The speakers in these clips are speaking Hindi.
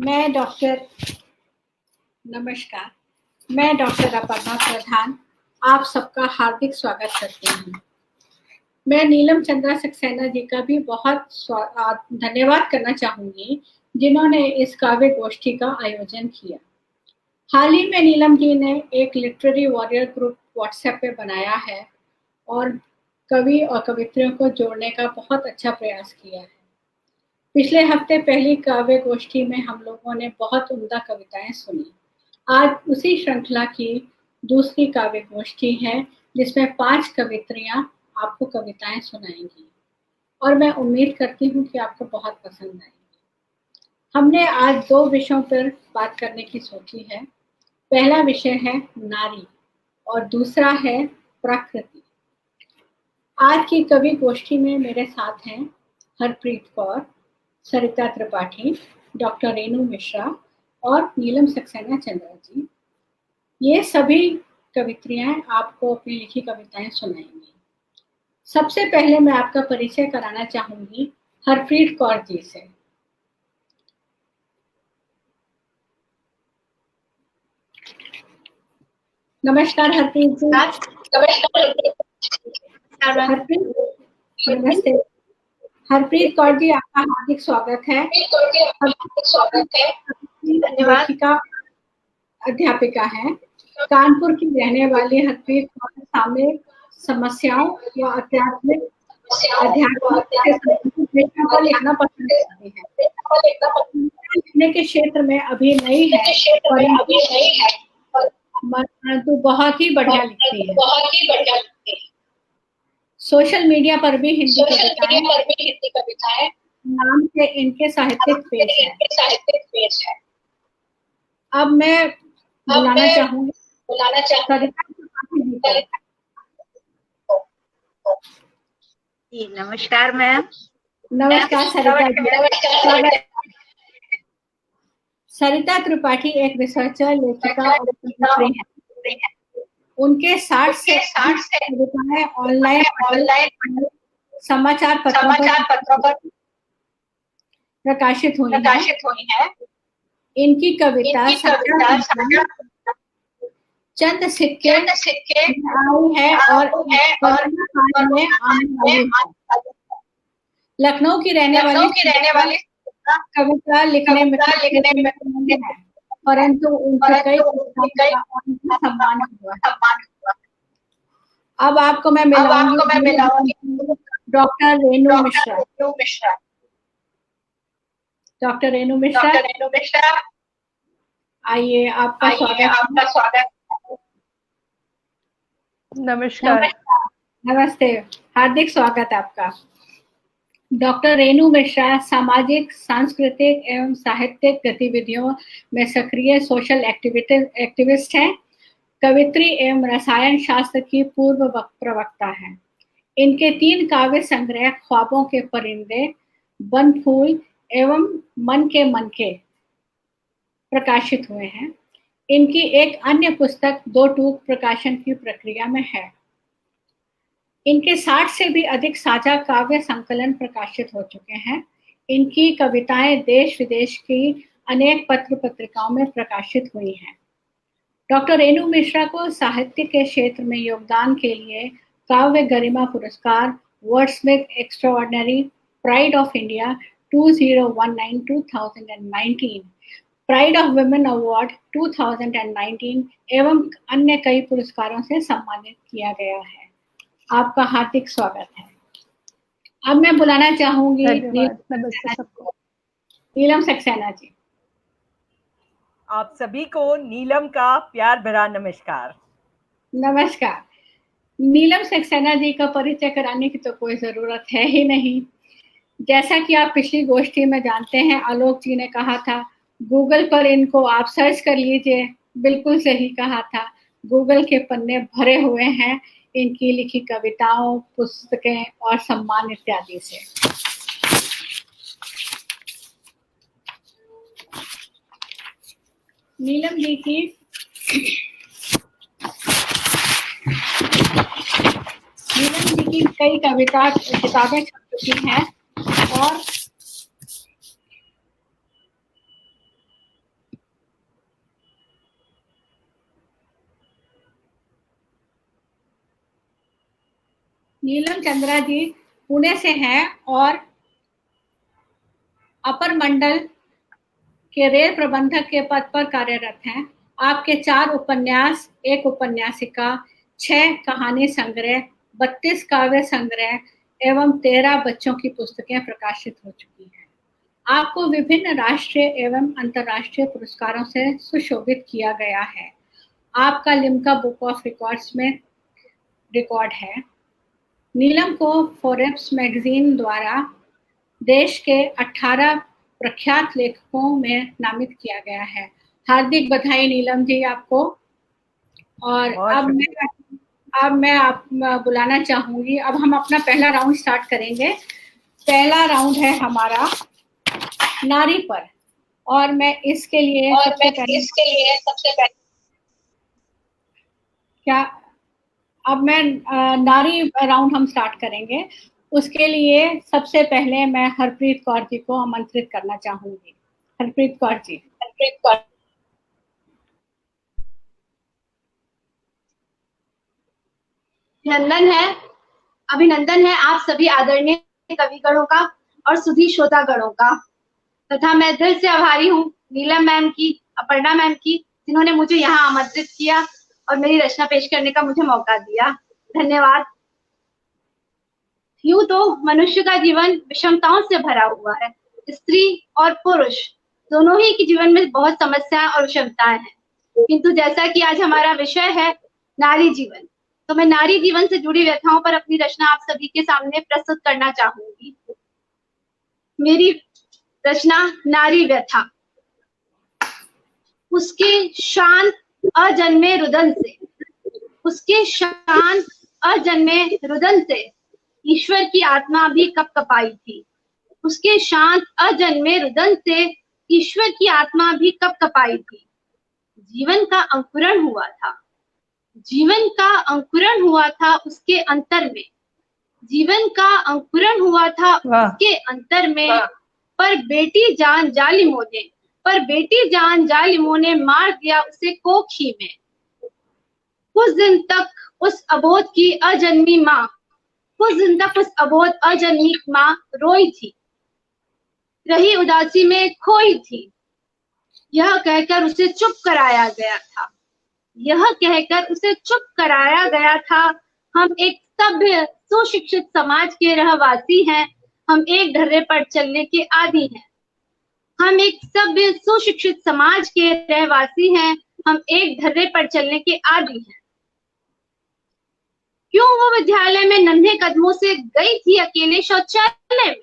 मैं डॉक्टर नमस्कार, मैं डॉक्टर अपर्णा प्रधान आप सबका हार्दिक स्वागत करती हूँ। मैं नीलम चंद्रा सक्सेना जी का भी बहुत धन्यवाद करना चाहूँगी, जिन्होंने इस काव्य गोष्ठी का आयोजन किया। हाल ही में नीलम जी ने एक लिटरेरी वॉरियर ग्रुप व्हाट्सएप पे बनाया है और कवि और कवित्रियों को जोड़ने का बहुत अच्छा प्रयास किया है। पिछले हफ्ते पहली काव्य गोष्ठी में हम लोगों ने बहुत उम्दा कविताएं सुनी। आज उसी श्रृंखला की दूसरी काव्य गोष्ठी है, जिसमें 5 कवित्रियां आपको कविताएं सुनाएंगी और मैं उम्मीद करती हूँ कि आपको बहुत पसंद आएगी। हमने आज 2 विषयों पर बात करने की सोची है। पहला विषय है नारी और दूसरा है प्रकृति। आज की कवि गोष्ठी में मेरे साथ हैं हरप्रीत कौर, सरिता त्रिपाठी, डॉक्टर रेणु मिश्रा और नीलम सक्सेना चंद्रा जी। ये सभी कवित्रियां आपको अपनी लिखी कविताएं सुनाएंगी। सबसे पहले मैं आपका परिचय कराना चाहूंगी हरप्रीत कौर जी से। नमस्कार हरप्रीत जी। हरप्रीत, नमस्ते। हरप्रीत कौर जी, आपका हार्दिक स्वागत है। लेखिका अध्यापिका है। कानपुर की रहने वाली हरप्रीत कौर सामने समस्याओं व आध्यात्मिक विषयों पर लिखना पसंद करती है। लिखने के क्षेत्र में अभी नई है, परंतु बहुत ही बढ़िया लिखती है। सोशल मीडिया पर भी हिंदी कविताएं नाम से इनके साहित्यिक पेज है। अब मैं बुलाना चाहूंगी सरिता त्रिपाठी जी को। नमस्कार मैम। नमस्कार सरिता जी। सरिता त्रिपाठी एक रिसर्चर, लेखिका और कवियत्री हैं। उनके 60 से कविताएं ऑनलाइन समाचार पत्रों पर प्रकाशित हुई हैं। इनकी कविता चंद सिक्के आई है और में आने वाली है। लखनऊ की रहने वाली कविता लिखने में है, परंतु उनके कई सम्मान हुआ है। अब आपको मैं मिलाऊंगी डॉक्टर रेणु मिश्रा। डॉक्टर रेणु मिश्रा, आइए, आपका स्वागत। नमस्कार। नमस्ते, हार्दिक स्वागत आपका। डॉक्टर रेणु मिश्रा सामाजिक, सांस्कृतिक एवं साहित्यिक गतिविधियों में सक्रिय सोशल एक्टिविस्ट हैं। कवित्री एवं रसायन शास्त्र की पूर्व प्रवक्ता हैं। इनके 3 काव्य संग्रह ख्वाबों के परिंदे, बन फूल एवं मन के प्रकाशित हुए हैं। इनकी एक अन्य पुस्तक 2 टूक प्रकाशन की प्रक्रिया में है। इनके 60 से भी अधिक साझा काव्य संकलन प्रकाशित हो चुके हैं। इनकी कविताएं देश विदेश की अनेक पत्र पत्रिकाओं में प्रकाशित हुई हैं। डॉक्टर रेणु मिश्रा को साहित्य के क्षेत्र में योगदान के लिए काव्य गरिमा पुरस्कार, wordsmith extraordinary, pride of India 2019-2019, pride of women award 2019 एवं अन्य कई पुरस्कारों से सम्मानित किया गया है। आपका हार्दिक स्वागत है। अब मैं बुलाना चाहूंगी नीलम सक्सेना जी। आप सभी को नीलम का प्यार भरा नमस्कार। नमस्कार। नीलम सक्सेना जी का परिचय कराने की तो कोई जरूरत है ही नहीं। जैसा कि आप पिछली गोष्ठी में जानते हैं, आलोक जी ने कहा था गूगल पर इनको आप सर्च कर लीजिए। बिल्कुल सही कहा था। गूगल के पन्ने भरे हुए हैं इनकी लिखी कविताओं, पुस्तकें और सम्मान इत्यादि से। नीलम जी की कई किताबें छप चुकी हैं और नीलम चंद्रा जी पुणे से हैं और अपर मंडल के रेल प्रबंधक के पद पर कार्यरत हैं। आपके 4 उपन्यास, 1 उपन्यासिका, 6 कहानी संग्रह, 32 काव्य संग्रह एवं 13 बच्चों की पुस्तकें प्रकाशित हो चुकी हैं। आपको विभिन्न राष्ट्रीय एवं अंतर्राष्ट्रीय पुरस्कारों से सुशोभित किया गया है। आपका लिम्का बुक ऑफ रिकॉर्ड्स में रिकॉर्ड है। नीलम को फोर्ब्स मैगजीन द्वारा देश के 18 प्रख्यात लेखकों में नामित किया गया है। हार्दिक बधाई नीलम जी आपको। और अब मैं आप बुलाना चाहूंगी। अब हम अपना पहला राउंड स्टार्ट करेंगे। पहला राउंड है हमारा नारी पर, और मैं इसके लिए सबसे पहले क्या अब मैं नारी राउंड हम स्टार्ट करेंगे। उसके लिए सबसे पहले मैं हरप्रीत कौर जी को आमंत्रित करना चाहूंगी। हरप्रीत कौर जी। अभिनंदन है आप सभी आदरणीय कविगणों का और सुधी श्रोतागणों का, तथा मैं दिल से आभारी हूँ नीलम मैम की, अपर्णा मैम की, जिन्होंने मुझे यहाँ आमंत्रित किया और मेरी रचना पेश करने का मुझे मौका दिया। धन्यवाद। यूं तो मनुष्य का जीवन विषमताओं से भरा हुआ है। स्त्री और पुरुष दोनों ही के जीवन में बहुत समस्याएं और विषमताएं हैं, किंतु जैसा कि आज हमारा विषय है नारी जीवन, तो मैं नारी जीवन से जुड़ी व्यथाओं पर अपनी रचना आप सभी के सामने प्रस्तुत करना चाहूंगी। मेरी रचना नारी व्यथा। उसके शांत अजन्मे रुदन से, उसके शांत अजन्मे रुदन से ईश्वर की आत्मा भी कपकपाई थी। उसके शांत अजन्मे रुदन से ईश्वर की आत्मा भी कपकपाई थी। जीवन का अंकुरण हुआ था, जीवन का अंकुरण हुआ था उसके अंतर में, जीवन का अंकुरण हुआ था उसके अंतर में। पर बेटी जान जालिमों ने मार दिया उसे कोखी में। कुछ दिन तक उस अबोध की अजन्मी माँ, कुछ दिन तक उस अबोध अजन्मी माँ रोई थी, रही उदासी में खोई थी। यह कहकर उसे चुप कराया गया था, यह कहकर उसे चुप कराया गया था। हम एक सभ्य सुशिक्षित समाज के रहवासी हैं, हम एक ढर्रे पर चलने के आदी हैं। हम एक सभ्य सुशिक्षित समाज के रहवासी हैं, हम एक ढर्रे पर चलने के आदी हैं। क्यों वो विद्यालय में नन्हे कदमों से गई थी अकेले शौचालय में?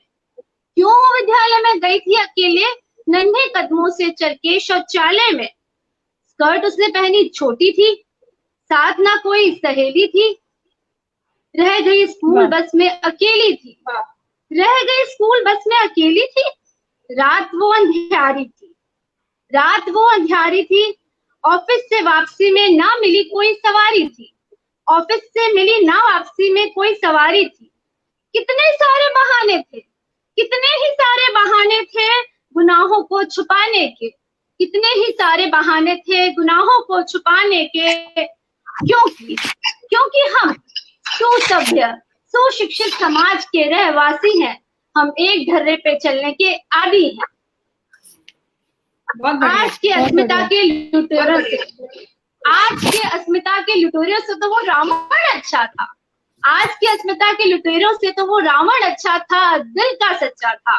क्यों वो विद्यालय में गई थी अकेले नन्हे कदमों से चल के शौचालय में? स्कर्ट उसने पहनी छोटी थी, साथ ना कोई सहेली थी, रह गई स्कूल बस में अकेली थी, रह गई स्कूल बस में अकेली थी। रात वो अंधियारी थी, रात वो अंधियारी थी। ऑफिस से वापसी में ना मिली कोई सवारी थी, ऑफिस से मिली ना वापसी में कोई सवारी थी। कितने सारे बहाने थे, कितने ही सारे बहाने थे गुनाहों को छुपाने के, कितने ही सारे बहाने थे गुनाहों को छुपाने के। क्योंकि हम सुसभ्य सुशिक्षित समाज के रहवासी हैं, हम एक ढर्रे पे चलने के आदी हैं। आज की अस्मिता के लुटेरों से, आज के अस्मिता के लुटेरों से तो वो रावण अच्छा था, आज की अस्मिता के लुटेरों से तो वो रावण अच्छा था, दिल का सच्चा था।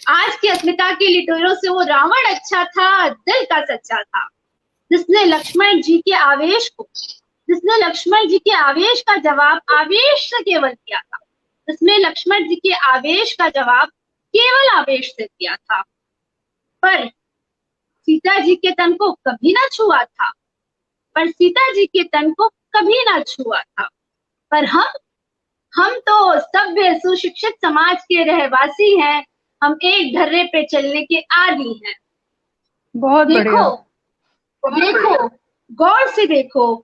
आज की अस्मिता के लुटेरों से वो रावण अच्छा था, दिल का सच्चा था। जिसने लक्ष्मण जी के आवेश को, जिसने लक्ष्मण जी के आवेश का जवाब आवेश से केवल किया था, जिसने लक्ष्मण जी के आवेश का जवाब केवल आवेश से दिया था। पर सीता जी के तन को कभी ना छुआ था, पर सीता जी के तन को कभी ना छुआ था। पर हम तो सभ्य सुशिक्षित समाज के रहवासी हैं, हम एक ढर्रे पे चलने के आदी हैं। बहुत देखो, देखो, गौर से देखो,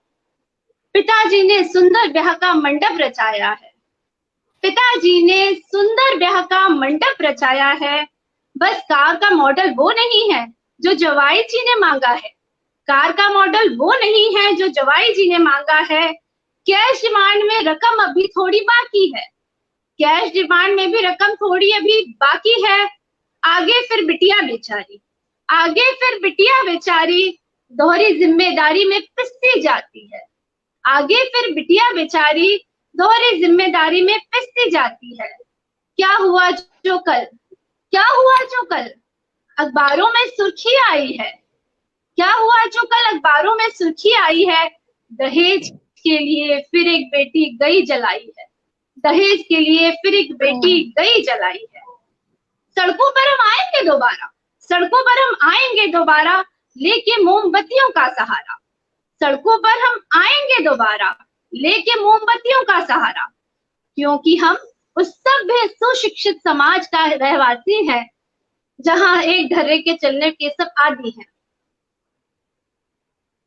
पिताजी ने सुंदर ब्याह का मंडप रचाया है, पिताजी ने सुंदर ब्याह का मंडप रचाया है। बस कार का मॉडल वो नहीं है जो जवाई जी ने मांगा है, कार का मॉडल वो नहीं है जो जवाई जी ने मांगा है। कैश डिमांड में रकम अभी थोड़ी बाकी है, कैश डिमांड में भी रकम थोड़ी अभी बाकी है। आगे फिर बिटिया बेचारी, आगे फिर बिटिया बेचारी दोहरी जिम्मेदारी में पिसती जाती है। आगे फिर बिटिया बेचारी दोहरी जिम्मेदारी में पिसती जाती है। क्या हुआ जो कल, क्या हुआ जो कल अखबारों में सुर्खी आई है, क्या हुआ जो कल अखबारों में सुर्खी आई है। दहेज के लिए फिर एक बेटी गई जलाई है, दहेज के लिए फिर एक बेटी गई जलाई है। सड़कों पर हम आएंगे दोबारा, सड़कों पर हम आएंगे दोबारा लेके मोमबत्तियों का सहारा। सड़कों पर हम आएंगे दोबारा लेके मोमबत्तियों का सहारा, क्योंकि हम उस सभ्य सुशिक्षित समाज का रहवासी है जहां एक ढर्रे के चलने के सब आदी हैं।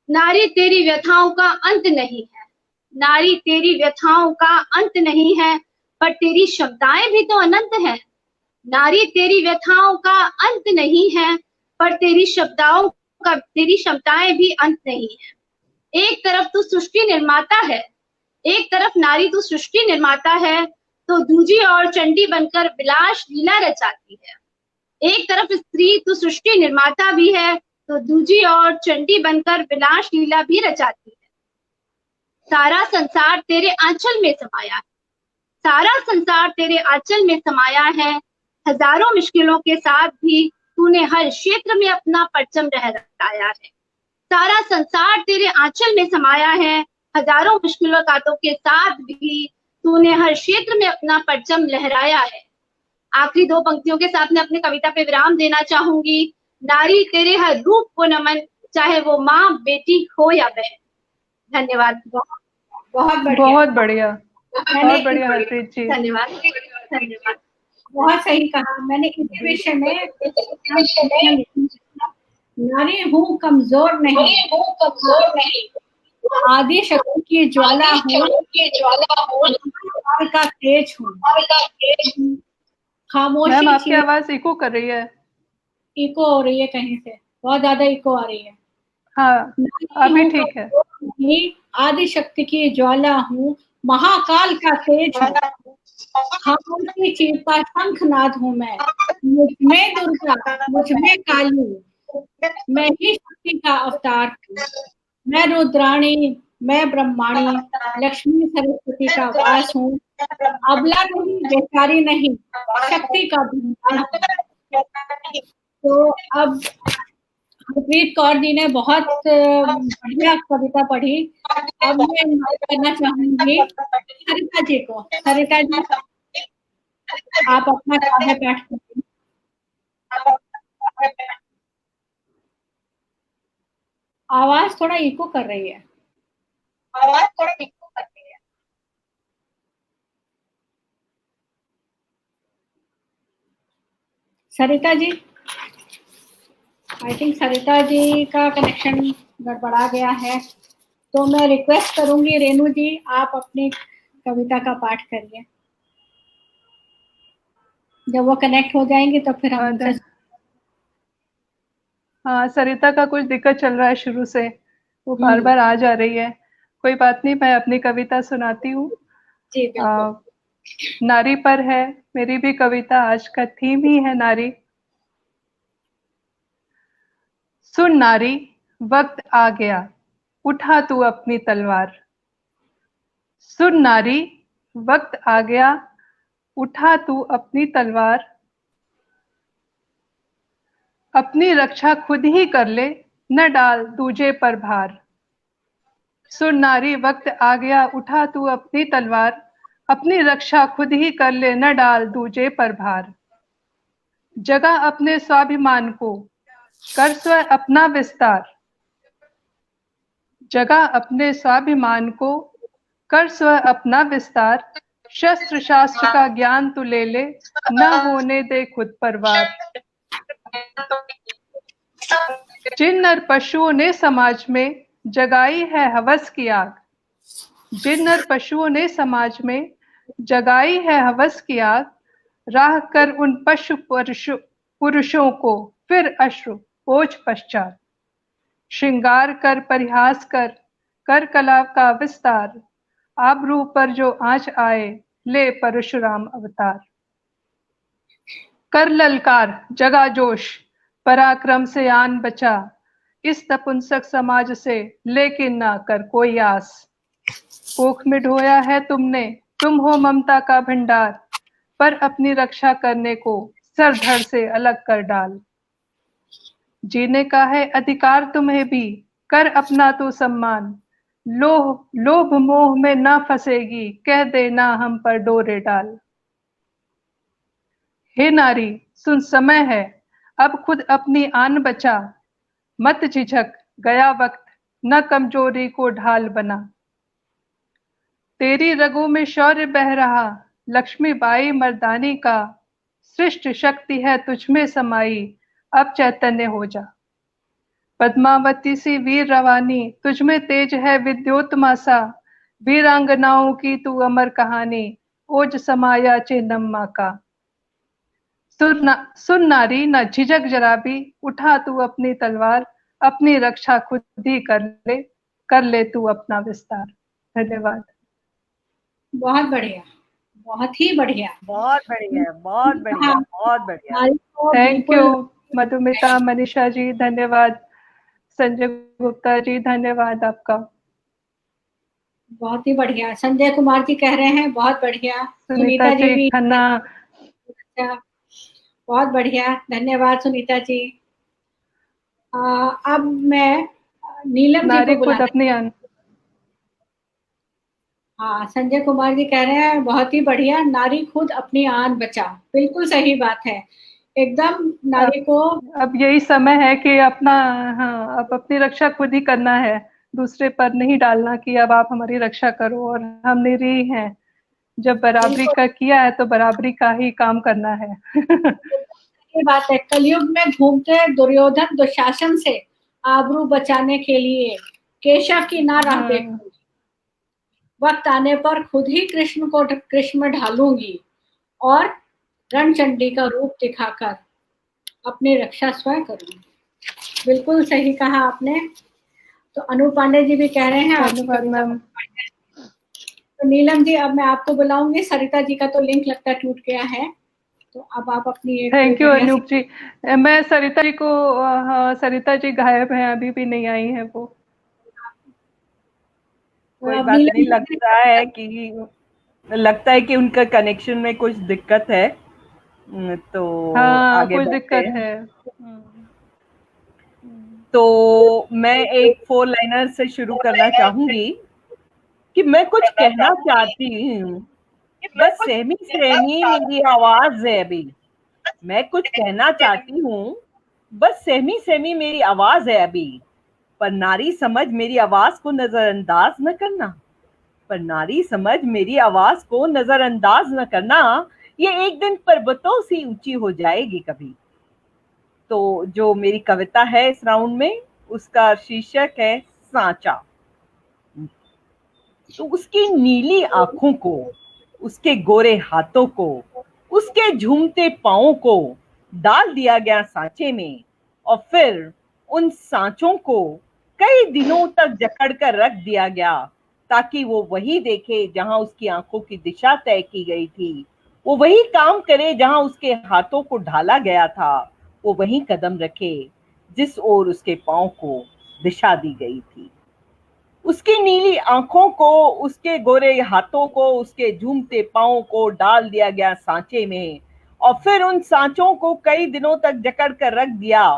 नारी तेरी व्यथाओं का अंत नहीं है, नारी तेरी व्यथाओं का अंत नहीं है, पर तेरी क्षमताएं भी तो अनंत हैं। नारी तेरी व्यथाओं का अंत नहीं है, पर तेरी क्षमताएं भी अंत नहीं है। एक तरफ तू सृष्टि निर्माता है, एक तरफ नारी तू सृष्टि निर्माता है, तो दूजी और चंडी बनकर विलास लीला रचाती है। एक तरफ स्त्री तू सृष्टि निर्माता भी है, तो दूजी और चंडी बनकर विलास लीला भी रचाती है। सारा संसार तेरे आंचल में समाया है, सारा संसार तेरे आंचल में समाया है। हजारों मुश्किलों के साथ भी तूने हर क्षेत्र में अपना परचम लहराया है। सारा संसार तेरे आंचल में समाया है, हजारों मुश्किलों कांटों के साथ भी तूने हर क्षेत्र में अपना परचम लहराया है। आखिरी दो पंक्तियों के साथ मैं अपनी कविता पे विराम देना चाहूंगी। नारी तेरे हर रूप को नमन, चाहे वो माँ बेटी हो या बहन। धन्यवाद। बहुत बढ़िया, बहुत बढ़िया, बहुत बढ़िया हरप्रीत जी। धन्यवाद, धन्यवाद। बहुत सही कहा। मैंने इस विषय में नारी हूँ कमजोर नहीं, आदि शक्ति की ज्वाला हूँ, का तेज हूँ। खामोशी मैम आपकी आवाज इको कर रही है। इको हो रही है कहीं से, बहुत ज्यादा इको आ रही है। हाँ अभी ठीक है। आदि शक्ति की ज्वाला हूँ, महाकाल का तेज हूँ। खामोशी चीरता शंखनाद हूँ मैं, मुझ में दुर्गा, मुझ में काली, मैं ही शक्ति का अवतार हूँ। मैं रुद्राणी, मैं ब्रह्माणी, लक्ष्मी सरस्वती का वास हूँ। अबला नहीं, बेचारी नहीं, शक्ति का भंडार हूँ। तो अब हरप्रीत कौर जी ने बहुत बढ़िया कविता पढ़ी। अब मैं इन्वाइट करना चाहूंगी सरिता जी को। सरिता जी आप अपना काव्य पाठ करिए। आवाज थोड़ा इको कर रही है। सरिता जी, आई थिंक सरिता जी का कनेक्शन गड़बड़ा गया है, तो मैं रिक्वेस्ट करूंगी रेणु जी आप अपनी कविता का पाठ करिए। जब वो कनेक्ट हो जाएंगे तो फिर हम हाँ सरिता का कुछ दिक्कत चल रहा है शुरू से, वो बार बार आ जा रही है। कोई बात नहीं, मैं अपनी कविता सुनाती हूँ। नारी पर है मेरी भी कविता, आज का थीम ही है नारी। सुन नारी वक्त आ गया, उठा तू अपनी तलवार। सुन नारी वक्त आ गया, उठा तू अपनी तलवार। अपनी रक्षा खुद ही कर ले, न डाल दूजे पर भार। सुन नारी वक्त आ गया, उठा तू अपनी तलवार। अपनी रक्षा खुद ही कर ले, न डाल दूजे पर भार। जगा अपने स्वाभिमान को, कर स्व अपना विस्तार। जगा अपने स्वाभिमान को, कर स्व अपना विस्तार। शस्त्र शास्त्र का ज्ञान तू ले ले, न होने दे खुद पर वार। जिन नर पशुओं ने समाज में जगाई है हवस की आग। जिन नर पशुओं ने समाज में जगाई है हवस की आग। राह कर उन पशु पुरुषों को फिर अश्रु पोंछ पश्चात। श्रृंगार कर परिहास कर, कर कला का विस्तार। आबरू पर जो आँच आए, ले परशुराम अवतार। कर ललकार, जगा जोश, पराक्रम से आन बचा, इस नपुंसक समाज से लेकिन ना कर कोई आस। कोख में ढोया है तुमने, तुम हो ममता का भंडार, पर अपनी रक्षा करने को सर धड़ से अलग कर डाल। जीने का है अधिकार तुम्हें भी, कर अपना तो सम्मान, लोभ मोह में ना फंसेगी, कह देना हम पर डोरे डाल। हे नारी, सुन समय है, अब खुद अपनी आन बचा, मत झिझक, गया वक्त, न कमजोरी को ढाल बना। तेरी रगों में शौर्य बह रहा, लक्ष्मीबाई मर्दानी का, सृष्ट शक्ति है तुझमें समाई, अब चैतन्य हो जा। पद्मावती सी वीर रवानी, तुझमें तेज है विद्योत्तमा सा, वीरांगनाओं की तू अमर कहानी, ओज समाया चिन्नम्मा का। सुन नारी, न झिझक जरा भी, उठा तू अपनी तलवार, अपनी रक्षा खुद ही कर ले तू अपना विस्तार। धन्यवाद। बहुत बढ़िया, बहुत ही बढ़िया। बहुत बढ़िया, बहुत बढ़िया, हाँ, बहुत बढ़िया। नारी को थैंक यू बिल्कुल मधुमिता, मनीषा जी धन्यवाद, संजय गुप्ता जी धन्यवाद आपका। बहुत ही बढ़िया। संजय कुमार जी कह रहे हैं बहुत बढ़िया। सुनीता जी भी खन्ना, अच्छा, बहुत बढ़िया, धन्यवाद सुनीता जी। अब मैं नीलम जी नारी को खुद बुलाना। अपनी आन। हाँ, संजय कुमार जी कह रहे हैं बहुत ही बढ़िया, नारी खुद अपनी आन बचा। बिल्कुल सही बात है, एकदम नारी को। अब यही समय है कि अपना, हाँ, अब अपनी रक्षा खुद ही करना है, दूसरे पर नहीं डालना कि अब आप हमारी रक्षा करो, और हम निरीह हैं। जब बराबरी का किया है तो बराबरी का ही काम करना है। ये बात है, कलयुग में घूमते दुर्योधन दुशासन से आबरू बचाने के लिए केशव की ना राह हाँ। देखूंगी, वक्त आने पर खुद ही कृष्ण में ढालूंगी, और रणचंडी का रूप दिखाकर अपनी रक्षा स्वयं करूंगी। बिल्कुल सही कहा आपने। तो अनु पांडे जी भी कह रहे हैं आपकी धन्यवाद कविता मैम। तो नीलम जी, अब मैं आपको बुलाऊंगी। सरिता जी का तो लिंक लगता है टूट गया है, तो अब आप अपनी एक थैंक यू बढ़िया अनूप जी। मैं सरिता जी को, हाँ, सरिता जी गायब हैं, अभी भी नहीं आई हैं वो। कोई अब बात नीलम नहीं, जी लगता है कि उनका कनेक्शन में कुछ दिक्कत है, तो हाँ, आगे कुछ बढ़ते दिक्कत हैं। है। तो मैं एक 4 लाइनर से शुरू करना चाहूंगी कि मैं कुछ कहना चाहती हूँ, बस सहमी सहमी मेरी आवाज है अभी। मैं कुछ कहना चाहती हूँ, बस सहमी सहमी मेरी आवाज है अभी, पर नारी समझ मेरी आवाज को नजरअंदाज न करना, पर नारी समझ मेरी आवाज को नजरअंदाज न करना, ये एक दिन पर्वतों सी ऊंची हो जाएगी कभी। तो जो मेरी कविता है इस राउंड में, उसका शीर्षक है सांचा। तो उसकी नीली आंखों को, उसके गोरे हाथों को, उसके झूमते पांवों को डाल दिया गया सांचे में, और फिर उन सांचों को कई दिनों तक जकड़ कर रख दिया गया, ताकि वो वही देखे जहां उसकी आंखों की दिशा तय की गई थी, वो वही काम करे जहां उसके हाथों को ढाला गया था, वो वही कदम रखे जिस ओर उसके पांव को दिशा दी गई थी। उसकी नीली आंखों को, उसके गोरे हाथों को, उसके झूमते पांवों को डाल दिया गया सांचे में, और फिर उन सांचों को कई दिनों तक जकड़ कर रख दिया,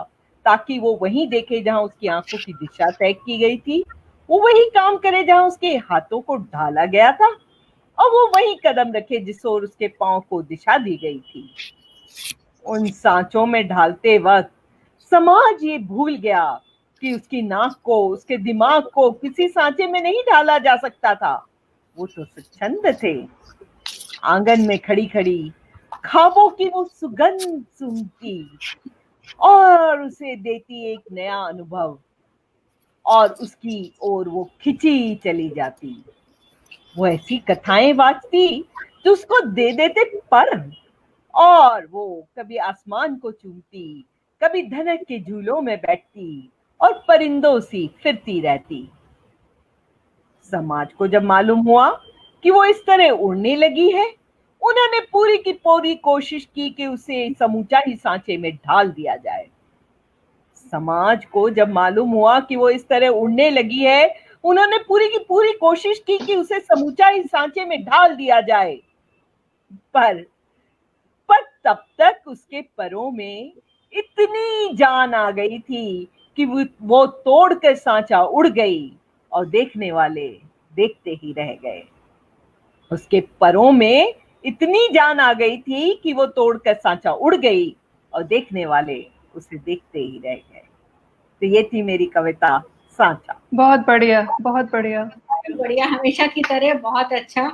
ताकि वो वही देखे जहां उसकी आंखों की दिशा तय की गई थी, वो वही काम करे जहां उसके हाथों को ढाला गया था, और वो वही कदम रखे जिस ओर उसके पांव को दिशा दी गई थी। उन सांचों में ढालते वक्त समाज ये भूल गया कि उसकी नाक को, उसके दिमाग को किसी सांचे में नहीं ढाला जा सकता था। वो तो स्वच्छंद थे, आंगन में खड़ी खड़ी ख्वाबों की वो सुगंध सूंघती और उसे देती एक नया अनुभव, और उसकी ओर वो खिंची चली जाती। वो ऐसी कथाएं वाचती जो उसको दे देते पर, और वो कभी आसमान को चूमती, कभी धनक के झूलों में बैठती और परिंदों सी फिरती रहती। समाज को जब मालूम हुआ कि वो इस तरह उड़ने लगी है। उन्होंने पूरी की पूरी कोशिश की कि उसे समूचा ही सांचे में ढाल दिया जाए। समाज को जब मालूम हुआ कि वो इस तरह उड़ने लगी है, उन्होंने पूरी की पूरी कोशिश की कि उसे समूचा ही सांचे में ढाल दिया जाए, पर तब तक उसके परों में इतनी जान आ गई थी कि वो तोड़कर सांचा उड़ गई और देखने वाले देखते ही रह गए। उसके परों में इतनी जान आ गई थी कि वो तोड़कर सांचा उड़ गई और देखने वाले उसे देखते ही रह गए। तो ये थी मेरी कविता सांचा। बहुत बढ़िया, बहुत बढ़िया, बढ़िया, हमेशा की तरह बहुत अच्छा।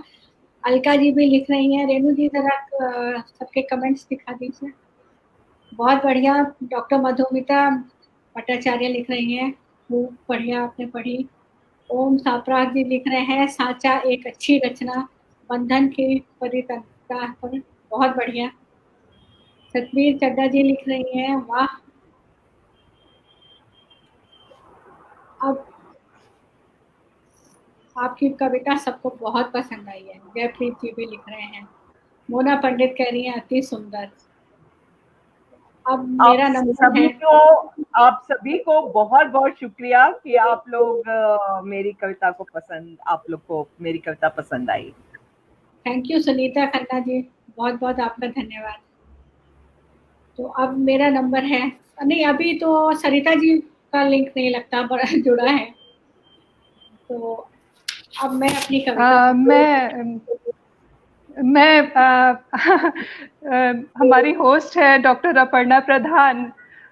अलका जी भी लिख रही हैं। रेणु जी जरा सबके कमेंट्स दिखा दीजिए। बहुत बढ़िया। डॉक्टर मधुमिता भट्टाचार्य लिख रही हैं, खूब बढ़िया आपने पढ़ी। ओम सापराग जी लिख रहे हैं, सांचा एक अच्छी रचना, बंधन की परितंत्रता पर। बहुत बढ़िया। सतवीर चड्डा जी लिख रही हैं, वाह। अब आपकी कविता सबको बहुत पसंद आई है। जयप्रीत जी भी लिख रहे हैं। मोना पंडित कह रही हैं, अति सुंदर। अब मेरा नंबर है। आप सभी को बहुत बहुत शुक्रिया कि आप लोग मेरी कविता को आप लोग को मेरी कविता पसंद आई। थैंक यू सुनीता खन्ना जी, बहुत बहुत आपका धन्यवाद। तो अब मेरा नंबर है, नहीं अभी तो सरिता जी का लिंक नहीं लगता बड़ा जुड़ा है, तो अब मैं अपनी कविता हमारी होस्ट है डॉक्टर अपर्णा प्रधान।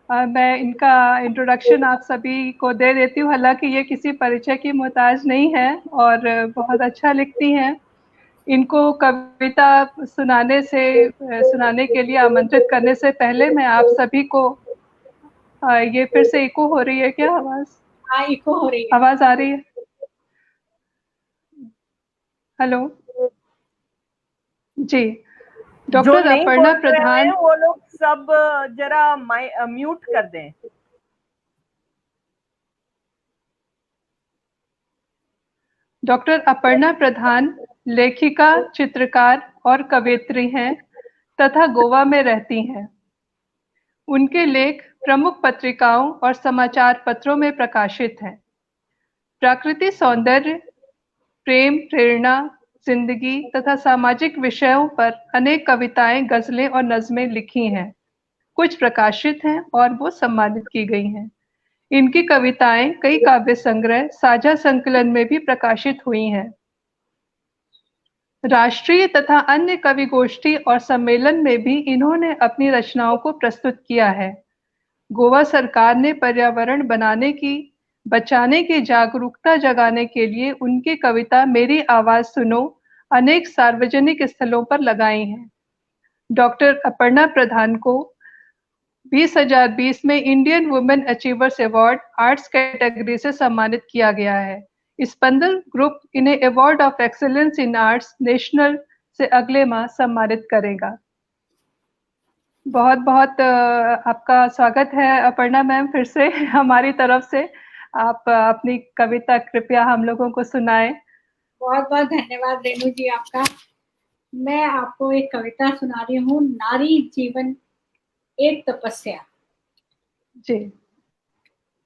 मैं इनका इंट्रोडक्शन आप सभी को दे देती हूँ। हालांकि ये किसी परिचय की मोहताज नहीं है और बहुत अच्छा लिखती हैं। इनको कविता सुनाने के लिए आमंत्रित करने से पहले मैं आप सभी को ये फिर से इको हो रही है क्या आवाज? हाँ, इको हो रही है। आवाज आ रही है? हेलो जी। डॉक्टर अपर्णा प्रधान, वो लोग सब जरा म्यूट कर दें। डॉक्टर अपर्णा प्रधान लेखिका, चित्रकार और कवयित्री हैं तथा गोवा में रहती हैं। उनके लेख प्रमुख पत्रिकाओं और समाचार पत्रों में प्रकाशित हैं। प्रकृति सौंदर्य, प्रेम, प्रेरणा, जिंदगी तथा सामाजिक विषयों पर अनेक कविताएं, गजलें और नज़में लिखी हैं। कुछ प्रकाशित हैं और वो सम्मानित की गई हैं। इनकी कविताएं कई काव्य संग्रह, साझा संकलन में भी प्रकाशित हुई हैं। राष्ट्रीय तथा अन्य कवि गोष्ठी और सम्मेलन में भी इन्होंने अपनी रचनाओं को प्रस्तुत किया है। गोवा सरकार ने पर्यावरण बचाने की जागरूकता जगाने के लिए उनकी कविता मेरी आवाज सुनो अनेक सार्वजनिक स्थलों पर लगाई हैं। डॉक्टर अपर्णा प्रधान को 2020 में Indian women achievers award arts category से सम्मानित किया गया है। स्पंदन ग्रुप इन्हें award of excellence in arts national से अगले माह सम्मानित करेगा। बहुत बहुत आपका स्वागत है अपर्णा मैम, फिर से हमारी तरफ से। आप अपनी कविता कृपया हम लोगों को सुनाएं। बहुत बहुत धन्यवाद रेणु जी आपका। मैं आपको एक कविता सुना रही हूँ, नारी जीवन एक तपस्या। जी।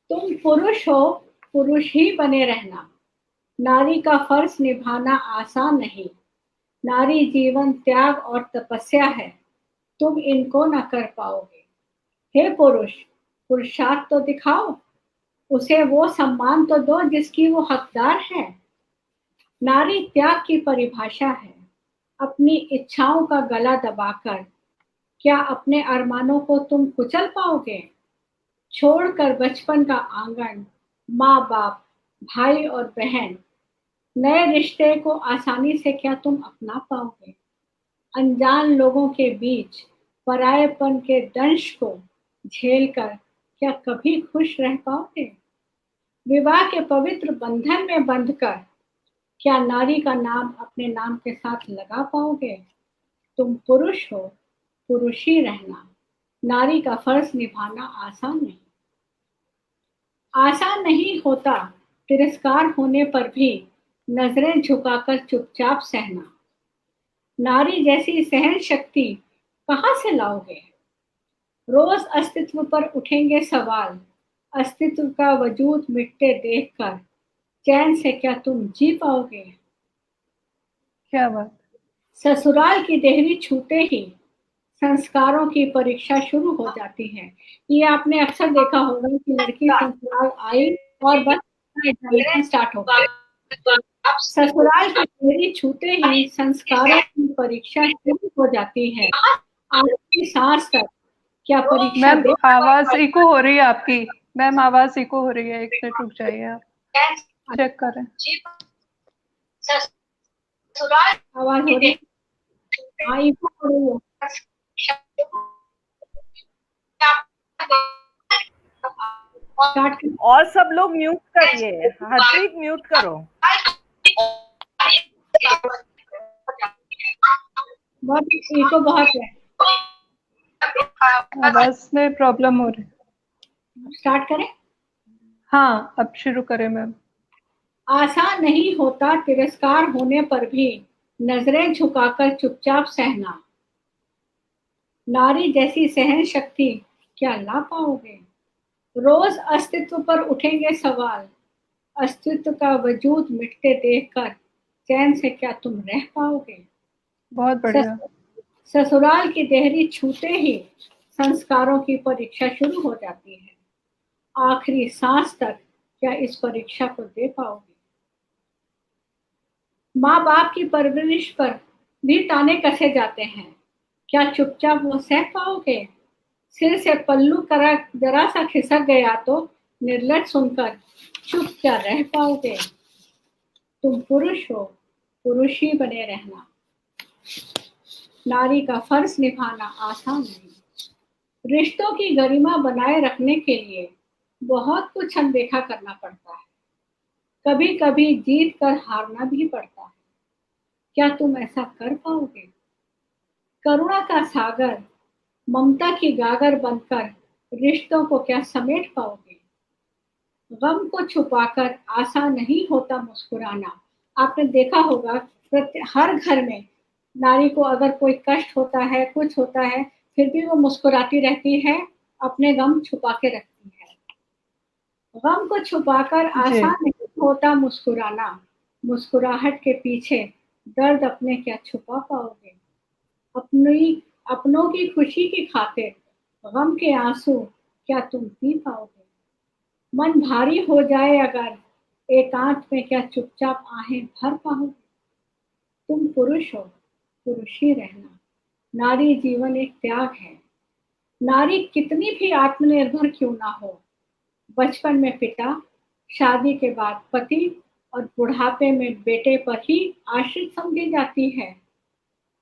तुम पुरुष हो, पुरुष ही बने रहना। नारी का फर्ज निभाना आसान नहीं। नारी जीवन त्याग और तपस्या है, तुम इनको न कर पाओगे। हे पुरुष, पुरुषार्थ तो दिखाओ, उसे वो सम्मान तो दो जिसकी वो हकदार है। नारी त्याग की परिभाषा है, अपनी इच्छाओं का गला दबाकर क्या अपने अरमानों को तुम कुचल पाओगे? छोड़कर बचपन का आंगन, माँ बाप, भाई और बहन, नए रिश्ते को आसानी से क्या तुम अपना पाओगे? अनजान लोगों के बीच परायेपन के दंश को झेलकर क्या कभी खुश रह पाओगे? विवाह के पवित्र बंधन में बंधकर क्या नारी का नाम अपने नाम के साथ लगा पाओगे? तुम पुरुष हो, पुरुष ही रहना। नारी का फर्ज निभाना आसान नहीं। आसान नहीं होता तिरस्कार होने पर भी नजरें झुकाकर चुपचाप सहना। नारी जैसी सहन शक्ति कहाँ से लाओगे? रोज अस्तित्व पर उठेंगे सवाल, अस्तित्व का वजूद मिटते देखकर चैन से क्या तुम जी पाओगे? क्या बात। ससुराल की देहरी छूते ही संस्कारों की परीक्षा शुरू हो जाती है। ये आपने अक्सर देखा होगा कि लड़की ससुराल आई और बस एग्जामिनेशन स्टार्ट हो गया। ससुराल की देहरी छूते ही संस्कारों की परीक्षा शुरू हो जाती है। आखिरी सांस तक क्या परीक्षा मैम दे? आवाज इको हो रही है आपकी। मैम आवाज इको हो रही है, एक मिनट रुक जाइए, आप चेक करें। आवाज हो रही है? हाँ, इको हो रही है। स्टार्ट कर। और सब लोग म्यूट करिए, हरप्रीत म्यूट करो। बहुत इको बहुत है। आवाज में प्रॉब्लम हो रही है। स्टार्ट करें? हाँ अब शुरू करें मैम। आसान नहीं होता तिरस्कार होने पर भी नजरें झुकाकर चुपचाप सहना। नारी जैसी सहन शक्ति क्या ला पाओगे? रोज अस्तित्व पर उठेंगे सवाल, अस्तित्व का वजूद मिटते देखकर चैन से क्या तुम रह पाओगे? बहुत बढ़िया। ससुराल की देहरी छूते ही संस्कारों की परीक्षा शुरू हो जाती है। आखिरी सांस तक क्या इस परीक्षा को दे पाओगे? माँ बाप की परवरिश पर भी ताने कसे जाते हैं, क्या चुपचाप वो सह पाओगे? सिर से पल्लू करा जरा सा खिसक गया तो निर्लज सुनकर चुप क्या रह पाओगे? तुम पुरुष हो, पुरुष ही बने रहना। नारी का फर्ज निभाना आसान नहीं। रिश्तों की गरिमा बनाए रखने के लिए बहुत कुछ अनदेखा करना पड़ता है। कभी कभी जीत कर हारना भी पड़ता है। क्या तुम ऐसा कर पाओगे? करुणा का सागर, ममता की गागर बनकर रिश्तों को क्या समेट पाओगे? गम को छुपाकर आसान नहीं होता मुस्कुराना। आपने देखा होगा हर घर में नारी को अगर कोई कष्ट होता है, कुछ होता है, फिर भी वो मुस्कुराती रहती है, अपने गम छुपा के रखती है। गम को छुपाकर आसान नहीं होता मुस्कुराना। मुस्कुराहट के पीछे दर्द अपने क्या छुपा पाओगे? अपनों की खुशी की खातिर गम के आंसू क्या तुम पी पाओगे? मन भारी हो जाए अगर एकांत में क्या चुपचाप आहें भर पाओगे? तुम पुरुष हो, पुरुष ही रहना। नारी जीवन एक त्याग है। नारी कितनी भी आत्मनिर्भर क्यों ना हो, बचपन में पिता, शादी के बाद पति और बुढ़ापे में बेटे पर ही आश्रित समझी जाती है।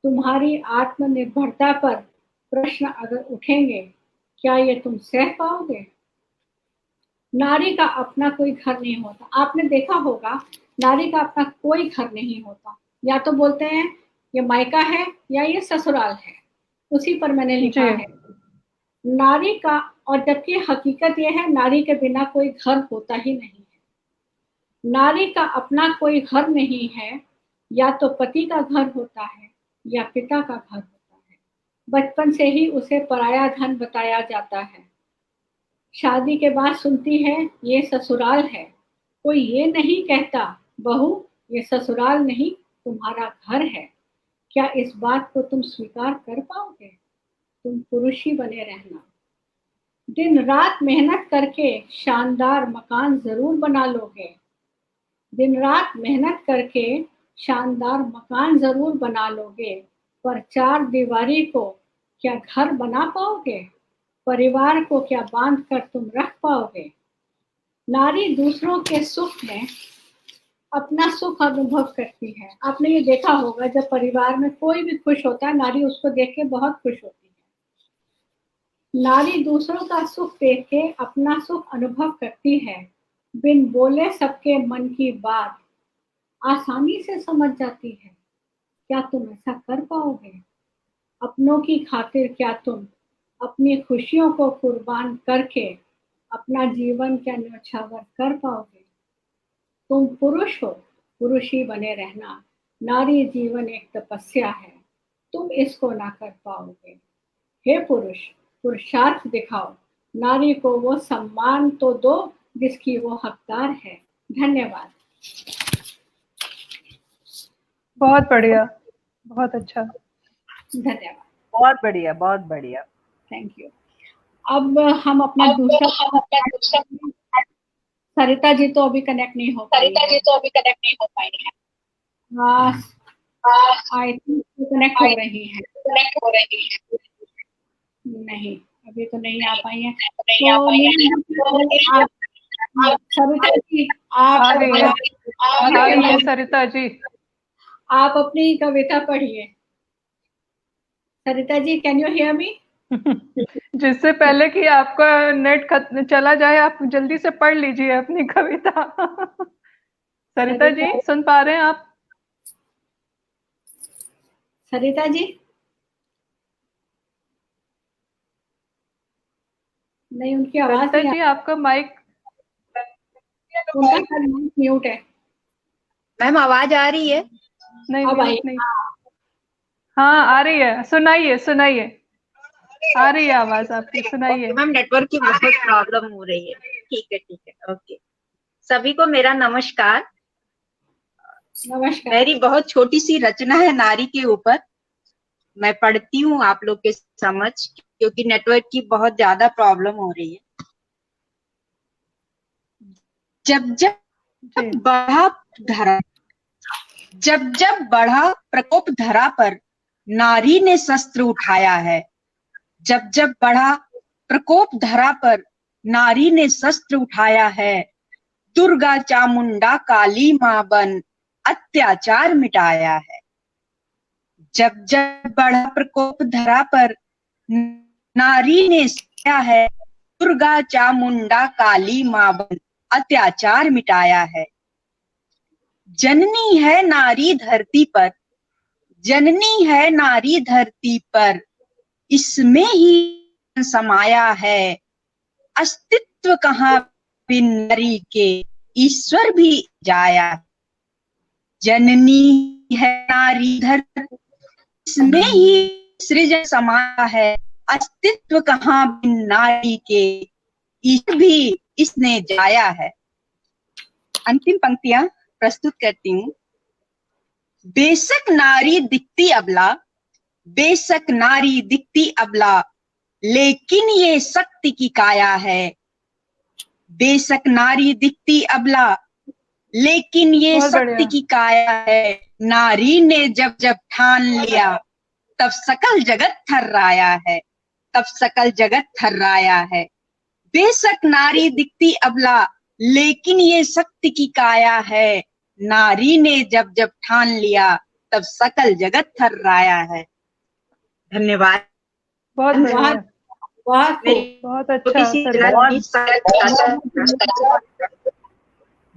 तुम्हारी आत्मनिर्भरता पर प्रश्न अगर उठेंगे, क्या ये तुम सह पाओगे? नारी का अपना कोई घर नहीं होता। आपने देखा होगा नारी का अपना कोई घर नहीं होता। या तो बोलते हैं ये मायका है या ये ससुराल है, उसी पर मैंने लिखा है नारी का। और जबकि हकीकत ये है नारी के बिना कोई घर होता ही नहीं है। नारी का अपना कोई घर नहीं है, या तो पति का घर होता है या पिता का घर होता है। बचपन से ही उसे पराया धन बताया जाता है। शादी के बाद सुनती है ये ससुराल है। कोई ये नहीं कहता बहू ये ससुराल नहीं तुम्हारा घर है। क्या इस बात को तुम स्वीकार कर पाओगे? तुम पुरुष ही बने रहना। दिन रात मेहनत करके शानदार मकान जरूर बना लोगे। दिन रात मेहनत करके शानदार मकान जरूर बना लोगे, पर चार दीवारी को क्या घर बना पाओगे? परिवार को क्या बांध कर तुम रख पाओगे? नारी दूसरों के सुख में अपना सुख अनुभव करती है। आपने ये देखा होगा जब परिवार में कोई भी खुश होता है, नारी उसको देख के बहुत खुश होती है। नारी दूसरों का सुख देख के अपना सुख अनुभव करती है। बिन बोले सबके मन की बात आसानी से समझ जाती है। क्या तुम ऐसा कर पाओगे? अपनों की खातिर क्या तुम अपनी खुशियों को कुर्बान करके अपना जीवन क्या न्यौछावर कर पाओगे? तुम पुरुष हो, पुरुष ही बने रहना। नारी जीवन एक तपस्या है, तुम इसको ना कर पाओगे। हे पुरुष, पुरुषार्थ दिखाओ, नारी को वो सम्मान तो दो जिसकी वो हकदार है। धन्यवाद। बहुत बढ़िया, बहुत अच्छा। धन्यवाद। बहुत बढ़िया, बहुत बढ़िया। Thank you. अब हम अपना दूसरा, सरिता जी तो अभी कनेक्ट नहीं हो पाई है। हाँ, आई थिंक कनेक्ट हो रही है। नहीं, अभी तो नहीं आ पाई है। तो सरिता जी आ रही है सरिता जी। आप अपनी कविता पढ़िए। Sarita ji, can you hear me? जिससे पहले कि आपका नेट चला जाए, आप जल्दी से पढ़ लीजिए अपनी कविता। सरिता जी, सुन पा रहे हैं आप? सरिता जी? नहीं, उनकी आवाज सरिता जी, आपका माइक, उनका माइक म्यूट है। मैम आवाज आ रही है? नहीं अब आई। म्यूट नहीं। हाँ आ रही है, सुनाइए सुनाइए, आ रही है आवाज आपकी, सुनाइए। मैम नेटवर्क की बहुत प्रॉब्लम हो रही है। ठीक है, ओके। सभी को मेरा नमस्कार। नमस्कार। मेरी बहुत छोटी सी रचना है नारी के ऊपर। मैं पढ़ती हूँ आप लोग के समझ, क्योंकि नेटवर्क की बहुत ज्यादा प्रॉब्लम हो रही है। जब जब बढ़ा प्रकोप धरा पर, नारी ने शस्त्र उठाया है। जब जब बढ़ा प्रकोप धरा पर, नारी ने शस्त्र उठाया है। दुर्गा चामुंडा काली मां बन अत्याचार मिटाया है। जब जब बढ़ा प्रकोप धरा पर, नारी ने किया है। दुर्गा चामुंडा काली मां बन अत्याचार मिटाया है। जननी है नारी धरती पर, जननी है नारी धरती पर, इसमें ही समाया है। अस्तित्व कहाँ बिन नारी के, ईश्वर भी जाया। जननी है नारी धरती, इसमें ही सृजन समाया है। अस्तित्व कहाँ बिन नारी के, ईश्वर भी इसने जाया है। अंतिम पंक्तियां प्रस्तुत करती हूँ। बेशक नारी दिखती अबला, बेशक नारी दिखती अबला, लेकिन ये शक्ति की काया है। बेशक नारी दिखती अबला, लेकिन ये शक्ति की काया है। नारी ने जब जब ठान लिया, तब सकल जगत थर्राया है, तब सकल जगत थर्राया है। बेशक नारी दिखती अबला, लेकिन ये शक्ति की काया है। नारी ने जब जब ठान लिया, तब सकल जगत थर्राया है। धन्यवाद। बहुत बढ़िया, बहुत अच्छा।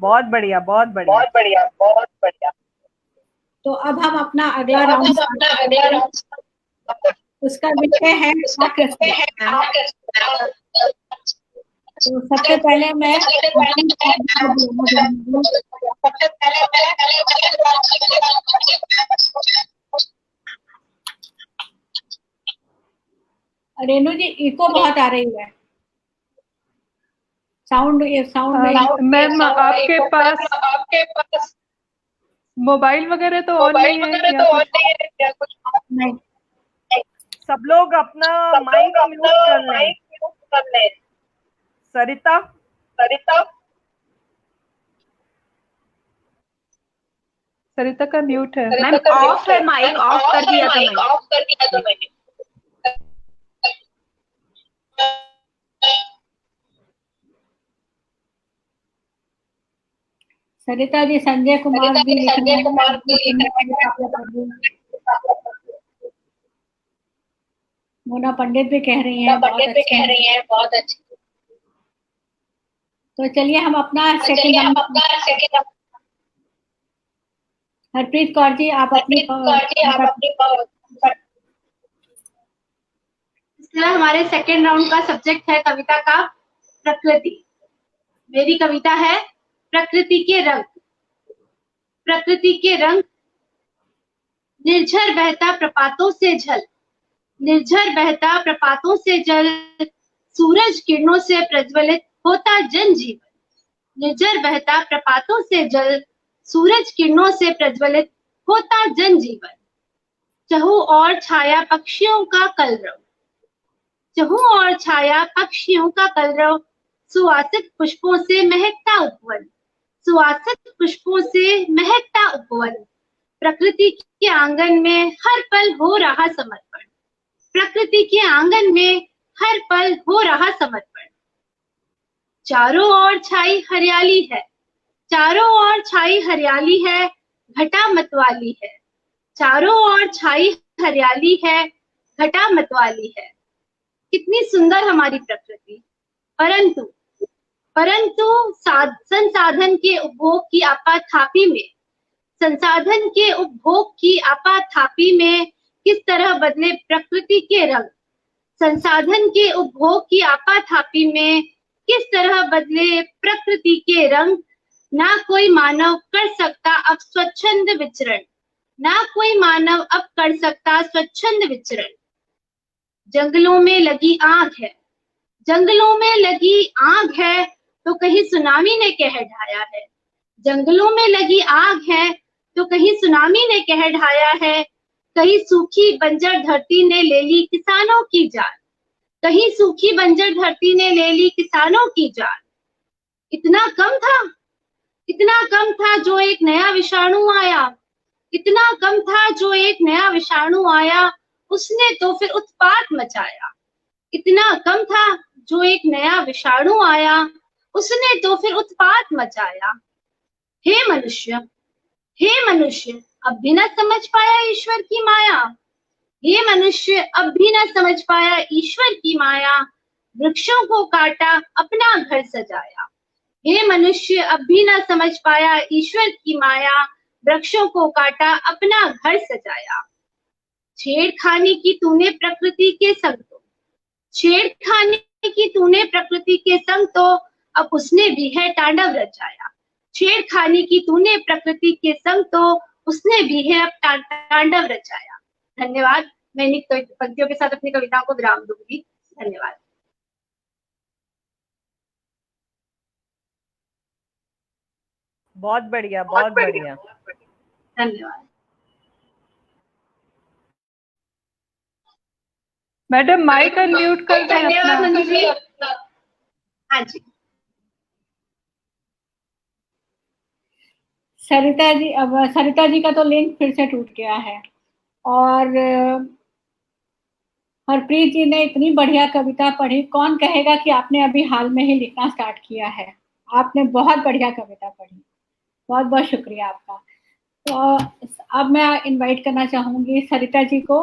बहुत बढ़िया, बहुत बढ़िया। तो अब हम अपना अगला राउंड, उसका विषय है तो सबसे पहले मैं रेनू जी, इको बहुत आ रही है। साउंड मैम आपके पास मोबाइल वगैरह तो ऑन नहीं है? नहीं। सब लोग अपना माइक म्यूट कर लें। सरिता का म्यूट है। मैम ऑफ है माइक, ऑफ कर दिया था मैंने। सरिता जी, संजय कुमार भी मोना पंडित भी कह रही हैं बहुत अच्छी। तो चलिए हम अपना सेकंड, हरप्रीत कौर जी आप अपनी हमारे सेकेंड राउंड का सब्जेक्ट है कविता का प्रकृति। मेरी कविता है प्रकृति के रंग। प्रकृति के रंग, निर्झर बहता प्रपातों से जल, निर्झर बहता प्रपातों से जल, सूरज किरणों से प्रज्वलित होता जन जीवन, निर्झर बहता प्रपातों से जल, सूरज किरणों से प्रज्वलित होता जन जीवन, चहु और छाया पक्षियों का कलरव, चहु और छाया पक्षियों का कलरव, सुवासित पुष्पों से महकता उपवन, सुवासित पुष्पों से महकता उपवन, प्रकृति के आंगन में हर पल हो रहा समर्पण, प्रकृति के आंगन में हर पल हो रहा समर्पण, चारों ओर छाई हरियाली है, चारों ओर छाई हरियाली है, घटा मतवाली है, चारों ओर छाई हरियाली है, घटा मतवाली है। कितनी सुंदर हमारी प्रकृति, परंतु परंतु संसाधन के उपभोग की आपाधापी में, संसाधन के उपभोग की आपाधापी में किस तरह बदले प्रकृति के रंग, संसाधन के उपभोग की आपाधापी में किस तरह बदले प्रकृति के रंग, ना कोई मानव कर सकता अब स्वच्छंद विचरण, ना कोई मानव अब कर सकता स्वच्छंद विचरण, जंगलों में लगी आग है, जंगलों में लगी आग है तो कहीं सुनामी ने कह ढाया है, जंगलों में लगी आग है तो कहीं सुनामी ने कह ढाया है, कहीं सूखी बंजर धरती ने ले ली किसानों की जान, कहीं सूखी बंजर धरती ने ले ली किसानों की जान, इतना कम था, इतना कम था जो एक नया विषाणु आया, इतना कम था जो एक नया विषाणु आया, उसने तो फिर उत्पात मचाया, इतना कम था जो एक नया विषाणु आया, उसने तो फिर उत्पात मचाया। हे मनुष्य, हे मनुष्य, अब भी न समझ पाया ईश्वर की माया, हे मनुष्य अब भी न समझ पाया ईश्वर की माया, वृक्षों को काटा अपना घर सजाया, हे मनुष्य अब भी न समझ पाया ईश्वर की माया, वृक्षों को काटा अपना घर सजाया। छेड़खानी की तूने प्रकृति के संग तो, छेड़खानी की तूने प्रकृति के संग तो अब उसने भी है तांडव रचाया, छेड़खानी की तूने प्रकृति के संग तो उसने भी है अब तांडव रचाया। धन्यवाद। मैं इन पंक्तियों के साथ अपनी कविता को विराम दूंगी। धन्यवाद। बहुत बढ़िया, बहुत बढ़िया। धन्यवाद मैडम, माइक अनम्यूट कर दें अपना। धन्यवाद नंदू जी। हाँ जी। सरिता जी, अब सरिता जी का तो लिंक फिर से टूट गया है। और हरप्रीत जी ने इतनी बढ़िया कविता पढ़ी, कौन कहेगा कि आपने अभी हाल में ही लिखना स्टार्ट किया है। आपने बहुत बढ़िया कविता पढ़ी, बहुत बहुत शुक्रिया आपका। तो अब मैं इनवाइट करना चाहूंगी सरिता जी को।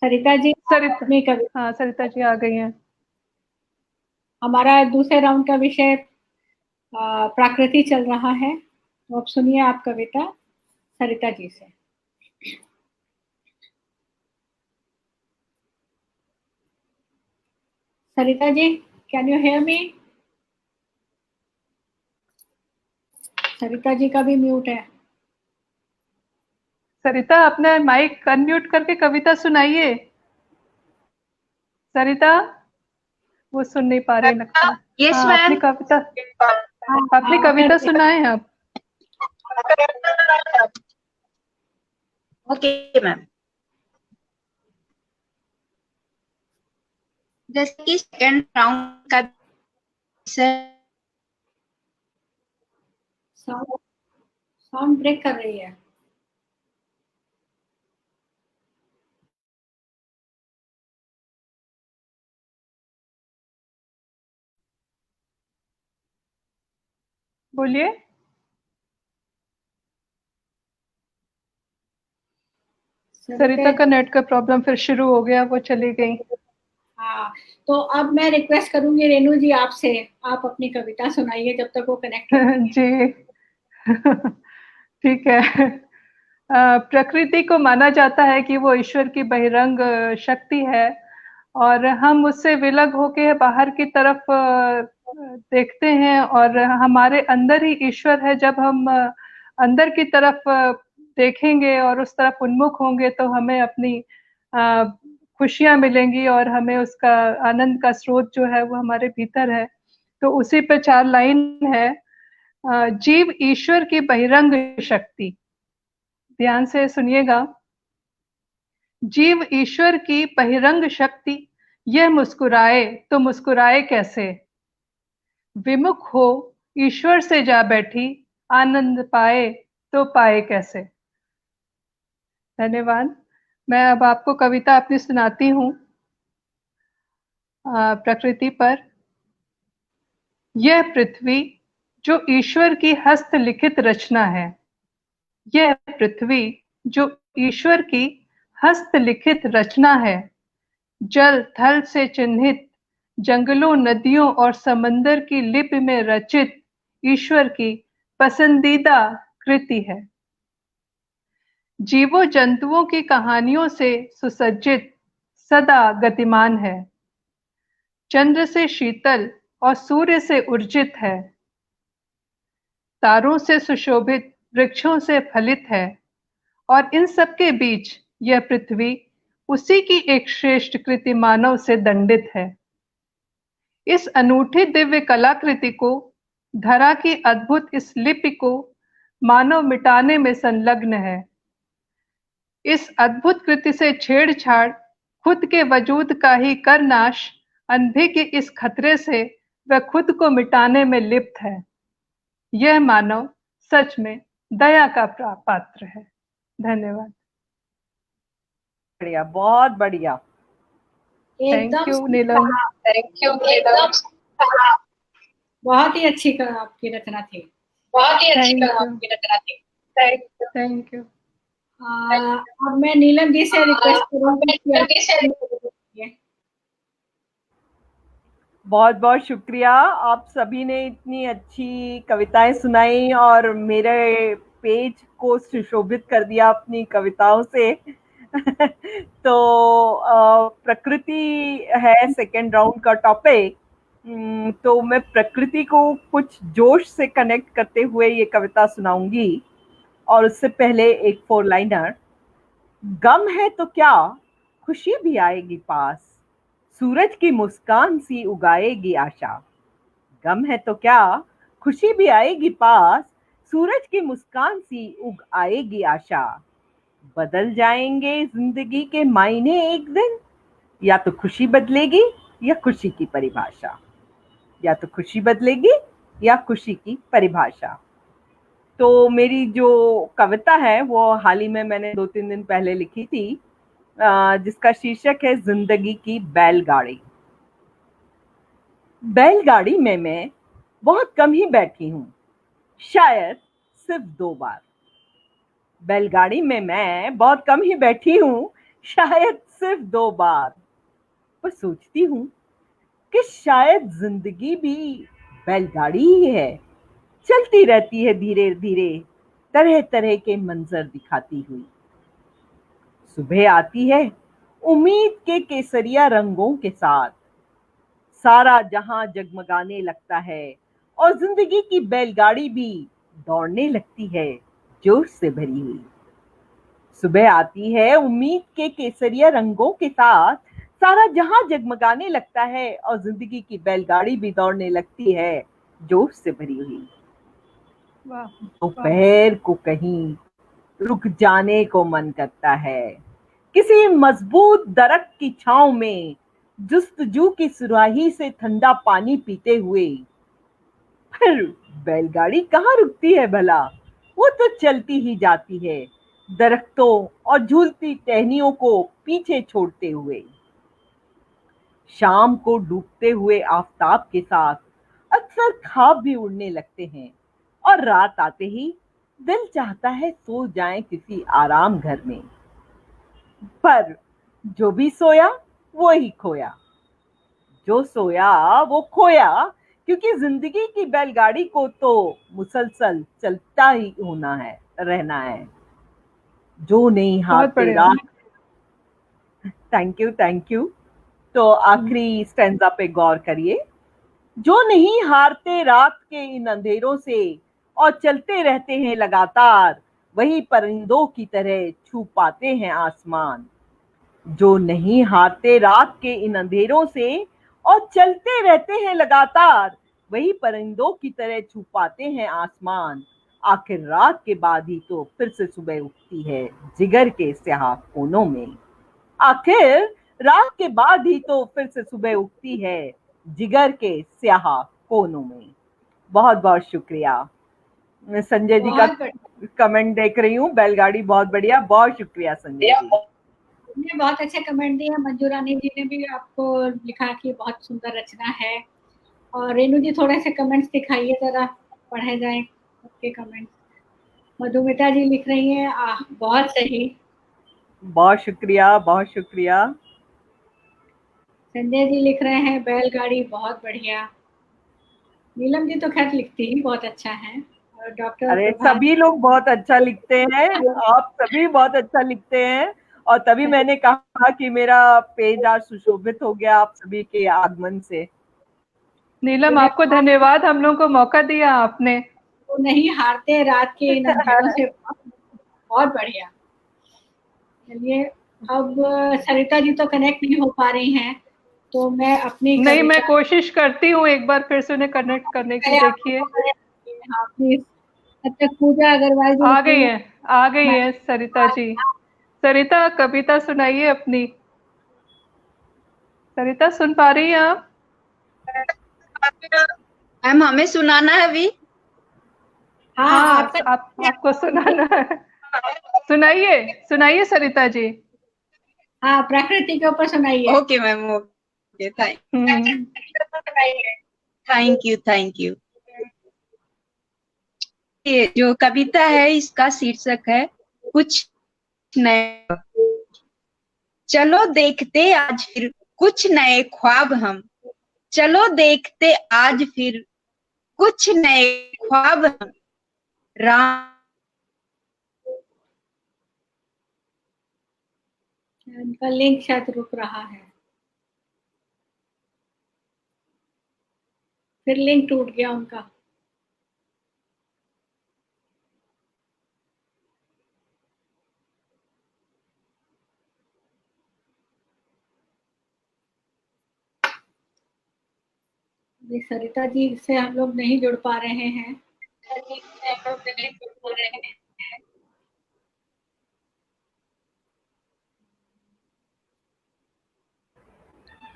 सरिता जी, अपनी कविता। हाँ, सरिता जी आ गई हैं। हमारा दूसरे राउंड का विषय प्रकृति चल रहा है, तो अब सुनिए आप कविता सरिता जी से। Sarita ji, can you hear me? Sarita ji का भी म्यूट है। सरिता, अपने माइक अनम्यूट करके कविता सुनाइए। सरिता, वो सुन नहीं पा रही लगता है। यस हाँ, मैम। अपनी कविता सुनाएं आप। Okay ma'am. जैसे कि सेकंड राउंड का साउंड ब्रेक कर रही है। बोलिए। सरिता का नेट का प्रॉब्लम फिर शुरू हो गया, वो चली गई। हाँ, तो अब मैं रिक्वेस्ट करूंगी रेनू जी आपसे, आप अपनी कविता सुनाइए जब तक वो कनेक्ट जी ठीक है। प्रकृति को माना जाता है कि वो ईश्वर की बहिरंग शक्ति है, और हम उससे विलग होके बाहर की तरफ देखते हैं, और हमारे अंदर ही ईश्वर है। जब हम अंदर की तरफ देखेंगे और उस तरफ उन्मुख होंगे तो हमें अपनी खुशियां मिलेंगी और हमें उसका आनंद का स्रोत जो है वो हमारे भीतर है। तो उसी पे 4 लाइन है। जीव ईश्वर की बहिरंग शक्ति, ध्यान से सुनिएगा। जीव ईश्वर की बहिरंग शक्ति, यह मुस्कुराए तो मुस्कुराए कैसे, विमुख हो ईश्वर से जा बैठी, आनंद पाए तो पाए कैसे। धन्यवाद। मैं अब आपको कविता अपनी सुनाती हूँ प्रकृति पर। यह पृथ्वी जो ईश्वर की हस्तलिखित रचना है, यह पृथ्वी जो ईश्वर की हस्तलिखित रचना है, जल थल से चिन्हित, जंगलों नदियों और समंदर की लिपि में रचित ईश्वर की पसंदीदा कृति है। जीवों जंतुओं की कहानियों से सुसज्जित, सदा गतिमान है, चंद्र से शीतल और सूर्य से ऊर्जित है, तारों से सुशोभित, वृक्षों से फलित है, और इन सब के बीच यह पृथ्वी उसी की एक श्रेष्ठ कृति मानव से दंडित है। इस अनूठी दिव्य कलाकृति को, धरा की अद्भुत इस लिपि को मानव मिटाने में संलग्न है। इस अद्भुत कृति से छेड़छाड़, खुद के वजूद का ही कर नाश, अंधे के इस खतरे से वह खुद को मिटाने में लिप्त है। यह मानव सच में दया का पात्र है। धन्यवाद। बढ़िया, बहुत बढ़िया। थैंक एकदम यू सही नीलम। कहा। थैंक यू एकदम। बहुत ही अच्छी आपकी रचना थी। बहुत ही अच्छी Thank you. आपकी रचना थी। Thank you. Thank you. अब मैं नीलम जी से रिक्वेस्ट करूंगी कि बहुत बहुत शुक्रिया। आप सभी ने इतनी अच्छी कविताएं सुनाई और मेरे पेज को सुशोभित कर दिया अपनी कविताओं से। तो प्रकृति है सेकेंड राउंड का टॉपिक। तो मैं प्रकृति को कुछ जोश से कनेक्ट करते हुए ये कविता सुनाऊंगी। और उससे पहले एक 4 लाइनर। गम है तो क्या, खुशी भी आएगी पास, सूरज की मुस्कान सी उगाएगी आशा। गम है तो क्या, खुशी भी आएगी पास, सूरज की मुस्कान सी उग आएगी आशा। बदल जाएंगे जिंदगी के मायने एक दिन, या तो खुशी बदलेगी या खुशी की परिभाषा। या तो खुशी बदलेगी या खुशी की परिभाषा। तो मेरी जो कविता है वो हाल ही में मैंने 2-3 दिन पहले लिखी थी, जिसका शीर्षक है जिंदगी की बैलगाड़ी। बैलगाड़ी में मैं बहुत कम ही बैठी हूँ, शायद सिर्फ 2 बार। बैलगाड़ी में मैं बहुत कम ही बैठी हूँ, शायद सिर्फ 2 बार। पर सोचती हूँ कि शायद जिंदगी भी बैलगाड़ी ही है, चलती रहती है धीरे धीरे, तरह तरह के मंजर दिखाती हुई। सुबह आती है उम्मीद के केसरिया रंगों के साथ, सारा जहां जगमगाने लगता है और जिंदगी की बैलगाड़ी भी दौड़ने लगती है जोश से भरी हुई। सुबह आती है उम्मीद के केसरिया रंगों के साथ, सारा जहां जगमगाने लगता है और जिंदगी की बैलगाड़ी भी दौड़ने लगती है जोश से भरी हुई। दोपहर को कहीं रुक जाने को मन करता है, किसी मजबूत दरख्त की छांव में जुस्तजू की सुराही से ठंडा पानी पीते हुए। पर बैलगाड़ी कहाँ रुकती है भला, वो तो चलती ही जाती है, दरख्तों और झूलती टहनियों को पीछे छोड़ते हुए। शाम को डूबते हुए आफताब के साथ अक्सर ख्वाब भी उड़ने लगते हैं, और रात आते ही दिल चाहता है सो जाएं किसी आराम घर में। पर जो भी सोया वो ही खोया, जो सोया वो खोया, क्योंकि जिंदगी की बैलगाड़ी को तो मुसलसल चलता ही होना है, रहना है। जो नहीं हारते रात। Thank you. तो आखिरी स्टैंजा पे गौर करिए। जो नहीं हारते रात के इन अंधेरों से और चलते रहते हैं लगातार, वही परिंदों की तरह छू पाते हैं आसमान। जो नहीं हारते रात के इन अंधेरों से और चलते रहते हैं लगातार, वही परिंदों की तरह छू पाते हैं आसमान। आखिर रात के बाद ही तो फिर से सुबह उगती है जिगर के स्याह कोनों में। आखिर रात के बाद ही तो फिर से सुबह उगती है जिगर के स्याह कोनों में। बहुत बहुत शुक्रिया। मैं संजय जी का कमेंट देख रही हूँ, बैलगाड़ी बहुत बढ़िया, बहुत शुक्रिया संजय जी। ने बहुत अच्छे कमेंट दिए। मंजू रानी जी ने भी आपको लिखा कि बहुत सुंदर रचना है। और रेणु जी थोड़े से कमेंट्स दिखाइए, जरा पढ़े जाए आपके कमेंट्स। मधुमिता जी लिख रही हैं बहुत सही। बहुत शुक्रिया, बहुत शुक्रिया। संजय जी लिख रहे हैं बैलगाड़ी बहुत बढ़िया। नीलम जी तो खैर लिखती ही बहुत अच्छा है। और डॉक्टर अरे सभी लोग बहुत अच्छा लिखते हैं, आप सभी बहुत अच्छा लिखते हैं। और तभी मैंने कहा कि मेरा पेज आज सुशोभित हो गया आप सभी के आगमन से। नीलम आपको धन्यवाद, हम लोग को मौका दिया आपने। तो नहीं हारते रात के इन अंधेरों से, बहुत बढ़िया। चलिए अब सरिता जी तो कनेक्ट नहीं हो पा रही हैं, तो मैं अपनी नहीं, मैं कोशिश करती हूँ एक बार फिर से उन्हें कनेक्ट करने की। देखिए हाँ प्लीज। तब तक पूजा अग्रवाल जी आ गई है सरिता जी। सरिता कविता सुनाइए अपनी। सरिता सुन पा रही हैं आप? मैम हमें सुनाना है अभी? हाँ आपको सुनाना है। सुनाइए सुनाइए सरिता जी। हाँ प्रकृति के ऊपर सुनाइए। Okay ma'am, okay thank you thank you. ये जो कविता है इसका शीर्षक है कुछ नए। चलो देखते आज फिर कुछ नए ख्वाब हम, चलो देखते आज फिर कुछ नए ख्वाब हम। राम उनका लिंक शायद रुक रहा है, फिर लिंक टूट गया उनका। सरिता जी से हम लोग नहीं जुड़ पा रहे हैं।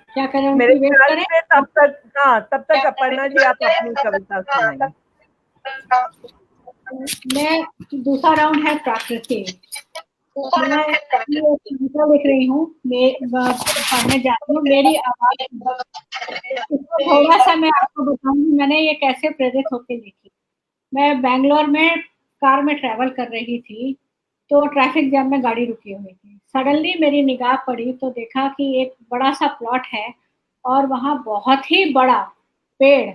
क्या करें, मेरे उनकी वेट ख्याल करें? से तब तक अपर्णा जी आप अपनी कविता सुनाइए। मैं दूसरा राउंड है प्राकृति। मैं कविता लिख रही हूँ, पढ़ने जा रही हूँ। मेरी आवाज, इसको थोड़ा सा मैं आपको बताऊंगी मैंने ये कैसे प्रेरित होकर लिखी। मैं बैंगलोर में कार में ट्रैवल कर रही थी, तो ट्रैफिक जाम में गाड़ी रुकी हुई थी। सडनली मेरी निगाह पड़ी तो देखा कि एक बड़ा सा प्लॉट है और वहाँ बहुत ही बड़ा पेड़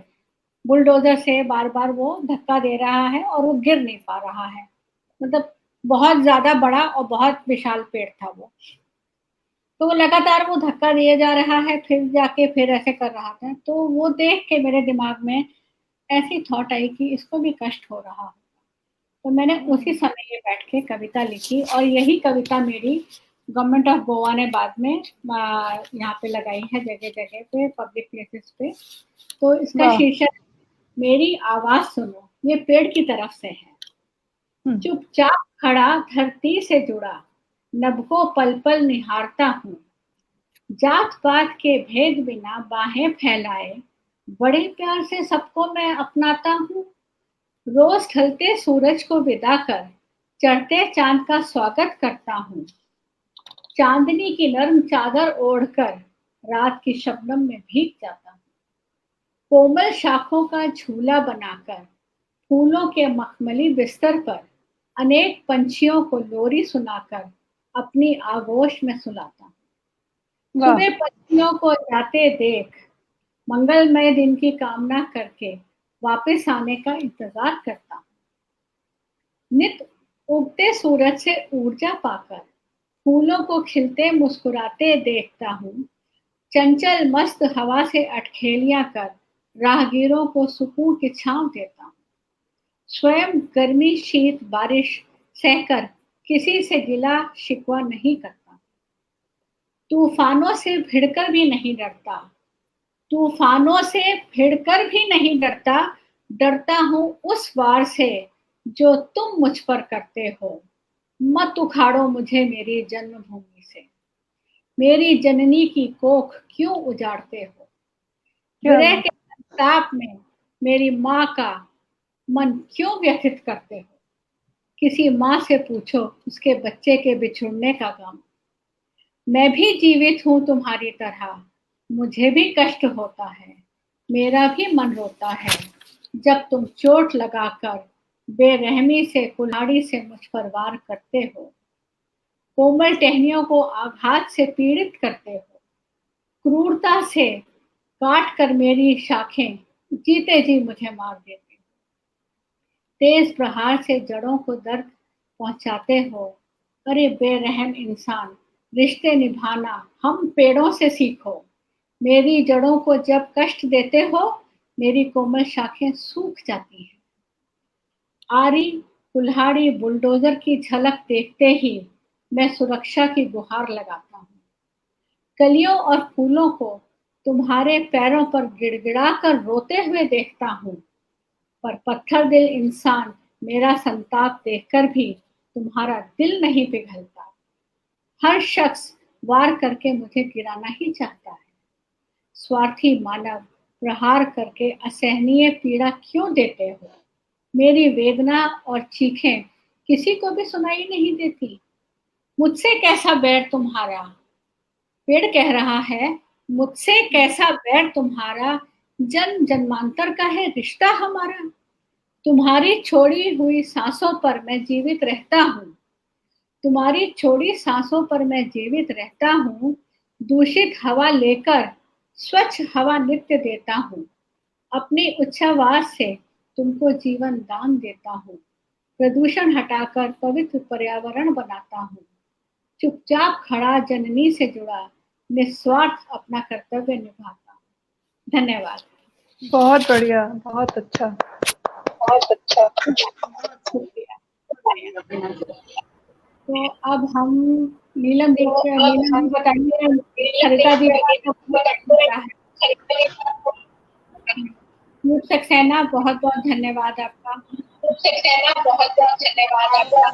बुलडोजर से बार बार वो धक्का दे रहा है और वो गिर नहीं पा रहा है। मतलब बहुत ज्यादा बड़ा और बहुत विशाल पेड़ था वो। तो वो लगातार वो धक्का दिया जा रहा है, फिर जाके फिर ऐसे कर रहा था। तो वो देख के मेरे दिमाग में ऐसी थॉट आई कि इसको भी कष्ट हो रहा है। तो मैंने उसी समय ये बैठ के कविता लिखी और यही कविता मेरी गवर्नमेंट ऑफ गोवा ने बाद में यहाँ पे लगाई है जगह जगह पे, पब्लिक प्लेसेस पे। तो इसका शीर्षक मेरी आवाज सुनो, ये पेड़ की तरफ से है। चुपचाप खड़ा धरती से जुड़ा, नभ को पल पल निहारता हूँ। जात पात के भेद बिना बाहें फैलाए, बड़े प्यार से सबको मैं अपनाता हूँ। रोज ढलते सूरज को विदा कर, चढ़ते चांद का स्वागत करता हूँ। चांदनी की नर्म चादर ओढ़कर रात की शबनम में भीग जाता हूँ। कोमल शाखों का झूला बनाकर फूलों के मखमली बिस्तर पर अनेक पंछियों को लोरी सुनाकर अपनी आगोश में सुलाता हूँ। सुबह पंछियों को जाते देख मंगलमय दिन की कामना करके वापस आने का इंतजार करता हूँ। नित उगते सूरज से ऊर्जा पाकर फूलों को खिलते मुस्कुराते देखता हूँ। चंचल मस्त हवा से अटखेलियां कर राहगीरों को सुकून की छांव देता हूँ। स्वयं गर्मी शीत बारिश सहकर किसी से गिला शिकवा नहीं करता। तूफानों से भिड़कर भी नहीं डरता। तूफानों से भिड़कर भी नहीं डरता। डरता हूं उस वार से जो तुम मुझ पर करते हो। मत उखाड़ो मुझे मेरी जन्मभूमि से। मेरी जननी की कोख क्यों उजाड़ते हो। विरह के ताप में मेरी माँ का मन क्यों व्यथित करते हो। किसी माँ से पूछो उसके बच्चे के बिछुड़ने का गम। मैं भी जीवित हूं तुम्हारी तरह। मुझे भी कष्ट होता है। मेरा भी मन रोता है जब तुम चोट लगाकर बेरहमी से कुल्हाड़ी से मुझ पर वार करते हो। कोमल टहनियों को आघात से पीड़ित करते हो। क्रूरता से काट कर मेरी शाखें जीते जी मुझे मार देते हो। तेज प्रहार से जड़ों को दर्द पहुंचाते हो। अरे बेरहम इंसान, रिश्ते निभाना हम पेड़ों से सीखो। मेरी जड़ों को जब कष्ट देते हो मेरी कोमल शाखें सूख जाती हैं। आरी कुल्हाड़ी बुलडोजर की झलक देखते ही मैं सुरक्षा की गुहार लगाता हूँ। कलियों और फूलों को तुम्हारे पैरों पर गिड़गिड़ा कर रोते हुए देखता हूँ। पर पत्थर दिल इंसान मेरा संताप देखकर भी तुम्हारा दिल नहीं पिघलता। हर शख्स वार करके मुझे गिराना ही चाहता है। स्वार्थी मानव, प्रहार करके असहनीय पीड़ा क्यों देते हो। मेरी वेदना और चीखें किसी को भी सुनाई नहीं देती। मुझसे कैसा बैर तुम्हारा। पेड़ कह रहा है, मुझसे कैसा बैर तुम्हारा। जन्म जन्मांतर का है रिश्ता हमारा। तुम्हारी छोड़ी हुई सांसों पर मैं जीवित रहता हूँ। तुम्हारी छोड़ी सांसों पर मैं जीवित रहता हूँ। दूषित हवा लेकर स्वच्छ हवा नित्य देता हूँ। अपनी उच्छ्वास से तुमको जीवन दान देता हूँ। प्रदूषण हटाकर पवित्र पर्यावरण बनाता हूँ। चुपचाप खड़ा जननी से जुड़ा निस्वार्थ अपना कर्तव्य निभाता हूँ। धन्यवाद। बहुत बढ़िया, बहुत अच्छा, बहुत अच्छा। शुक्रिया। तो अब हम नीलम जी बताइए सरिता जी क्या है। यूप सक्सेना बहुत बहुत धन्यवाद आपका। बहुत बहुत धन्यवाद आपका।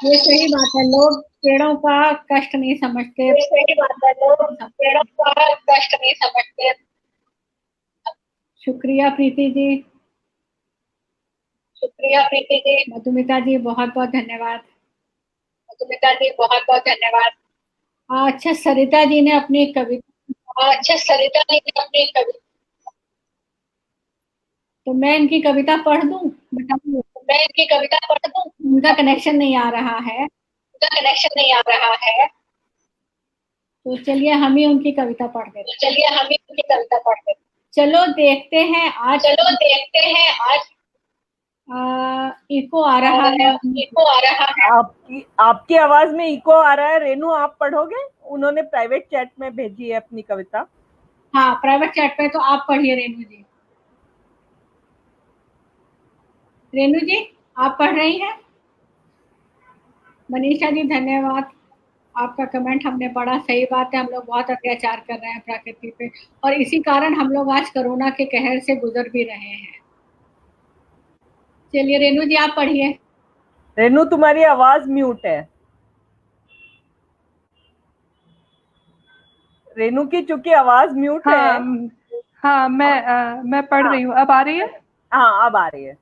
ये सही बात है, लोग पेड़ों का कष्ट नहीं समझते। ये सही बात है, लोग पेड़ों का कष्ट नहीं समझते। शुक्रिया प्रीति जी। शुक्रिया प्रीति जी। मधुमिता जी बहुत बहुत धन्यवाद। मधुमिता जी बहुत बहुत धन्यवाद। अच्छा, सरिता जी ने अपनी कविता। अच्छा, सरिता जी ने अपनी कविता। तो मैं इनकी कविता पढ़ दूं, बताइए। मैं इनकी कविता पढ़ दूं। उनका कनेक्शन नहीं आ रहा है। उनका कनेक्शन नहीं आ रहा है। तो चलिए हम ही उनकी कविता पढ़ देते। चलिए हम ही उनकी कविता पढ़ देते। चलो देखते हैं आज। चलो देखते हैं आज। इको आ रहा है। इको आ रहा है। आपकी आवाज में इको आ रहा है। रेनू आप पढ़ोगे? उन्होंने प्राइवेट चैट में भेजी है अपनी कविता। हाँ, प्राइवेट चैट पे। तो आप पढ़िए रेनू जी। रेनू जी आप पढ़ रही हैं? मनीषा जी धन्यवाद, आपका कमेंट हमने पढ़ा। सही बात है, हम लोग बहुत अत्याचार कर रहे हैं प्रकृति पे और इसी कारण हम लोग आज कोरोना के कहर से गुजर भी रहे हैं। चलिए रेनू जी आप पढ़िए। रेनू तुम्हारी आवाज म्यूट है। रेनू की चूंकि आवाज म्यूट है। हाँ, मैं पढ़ रही हूँ। अब आ रही है? हाँ, अब आ रही है।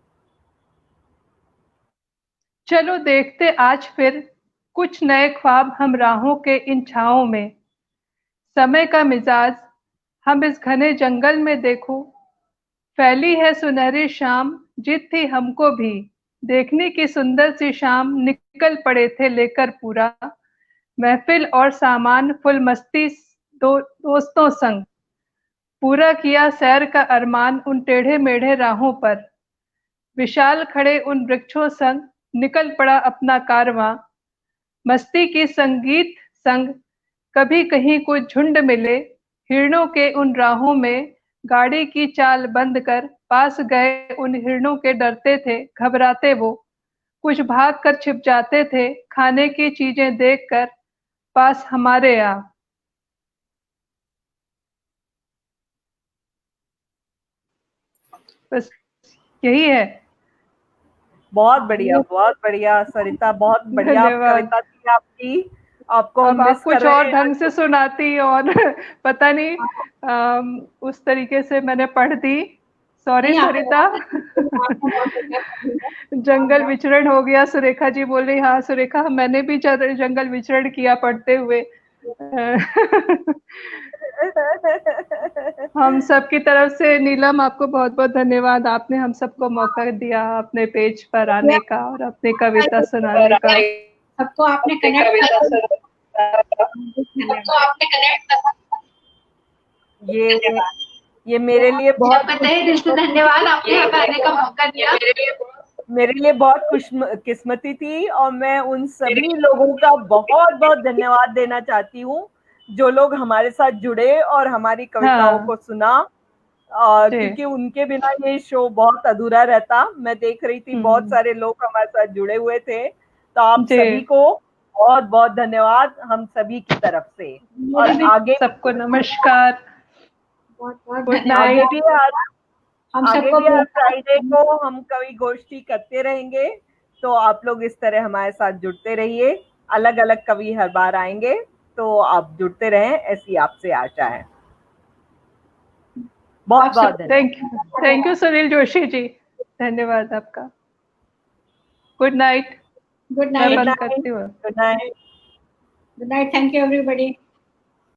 चलो देखते आज फिर कुछ नए ख्वाब हम राहों के इन छाओं में। समय का मिजाज हम इस घने जंगल में देखो। फैली है सुनहरी शाम, जिद थी हमको भी देखने की सुंदर सी शाम। निकल पड़े थे लेकर पूरा महफिल और सामान, फुल मस्ती दोस्तों संग। पूरा किया सैर का अरमान उन टेढ़े मेढ़े राहों पर। विशाल खड़े उन वृक्षों संग निकल पड़ा अपना कारवां। मस्ती की संगीत संग कभी कहीं कोई झुंड मिले। हिरणों के उन राहों में गाड़ी की चाल बंद कर पास गए उन हिरणों के, डरते थे घबराते वो, कुछ भाग कर छिप जाते थे खाने की चीजें देख कर पास हमारे आ। बस यही है। बहुत बढ़िया सरिता, बहुत बढ़िया धन्यवाद। कविता थी आपकी। आपको हम अब मिस आप कर कुछ रहे और हैं। ढंग से सुनाती और पता नहीं उस तरीके से मैंने पढ़ दी। सॉरी नहीं, आपने सरिता। आपने बहुत अच्छा किया। जंगल विचरण हो गया। सुरेखा जी बोल रही, हाँ सुरेखा मैंने भी जंगल विचरण किया पढ़ते हुए। हम सबकी तरफ से नीलम आपको बहुत बहुत धन्यवाद। आपने हम सबको मौका दिया अपने पेज पर आने का और अपनी कविता सुनाने का। सबको आपने ये मेरे लिए बहुत तहे दिल से धन्यवाद, आपने यहाँ पे आने का मौका दिया। मेरे लिए बहुत खुशकिस्मती थी और मैं उन सभी लोगों का बहुत बहुत धन्यवाद देना चाहती हूँ जो लोग हमारे साथ जुड़े और हमारी कविताओं को सुना, क्योंकि उनके बिना ये शो बहुत अधूरा रहता। मैं देख रही थी बहुत सारे लोग हमारे साथ जुड़े हुए थे, तो आप सभी को बहुत बहुत धन्यवाद हम सभी की तरफ से। और आगे सबको नमस्कार, गुड नाइट। आगे भी हर फ्राइडे को हम कवि गोष्ठी करते रहेंगे, तो आप लोग इस तरह हमारे साथ जुड़ते रहिए। अलग अलग कवि हर बार आएंगे, तो आप जुड़ते रहें, ऐसी आपसे आशा है। बहुत बहुत थैंक यू सुनील जोशी जी, धन्यवाद आपका। Good night. Good night. बंद करती हूँ। Good night. Good night. Thank you everybody.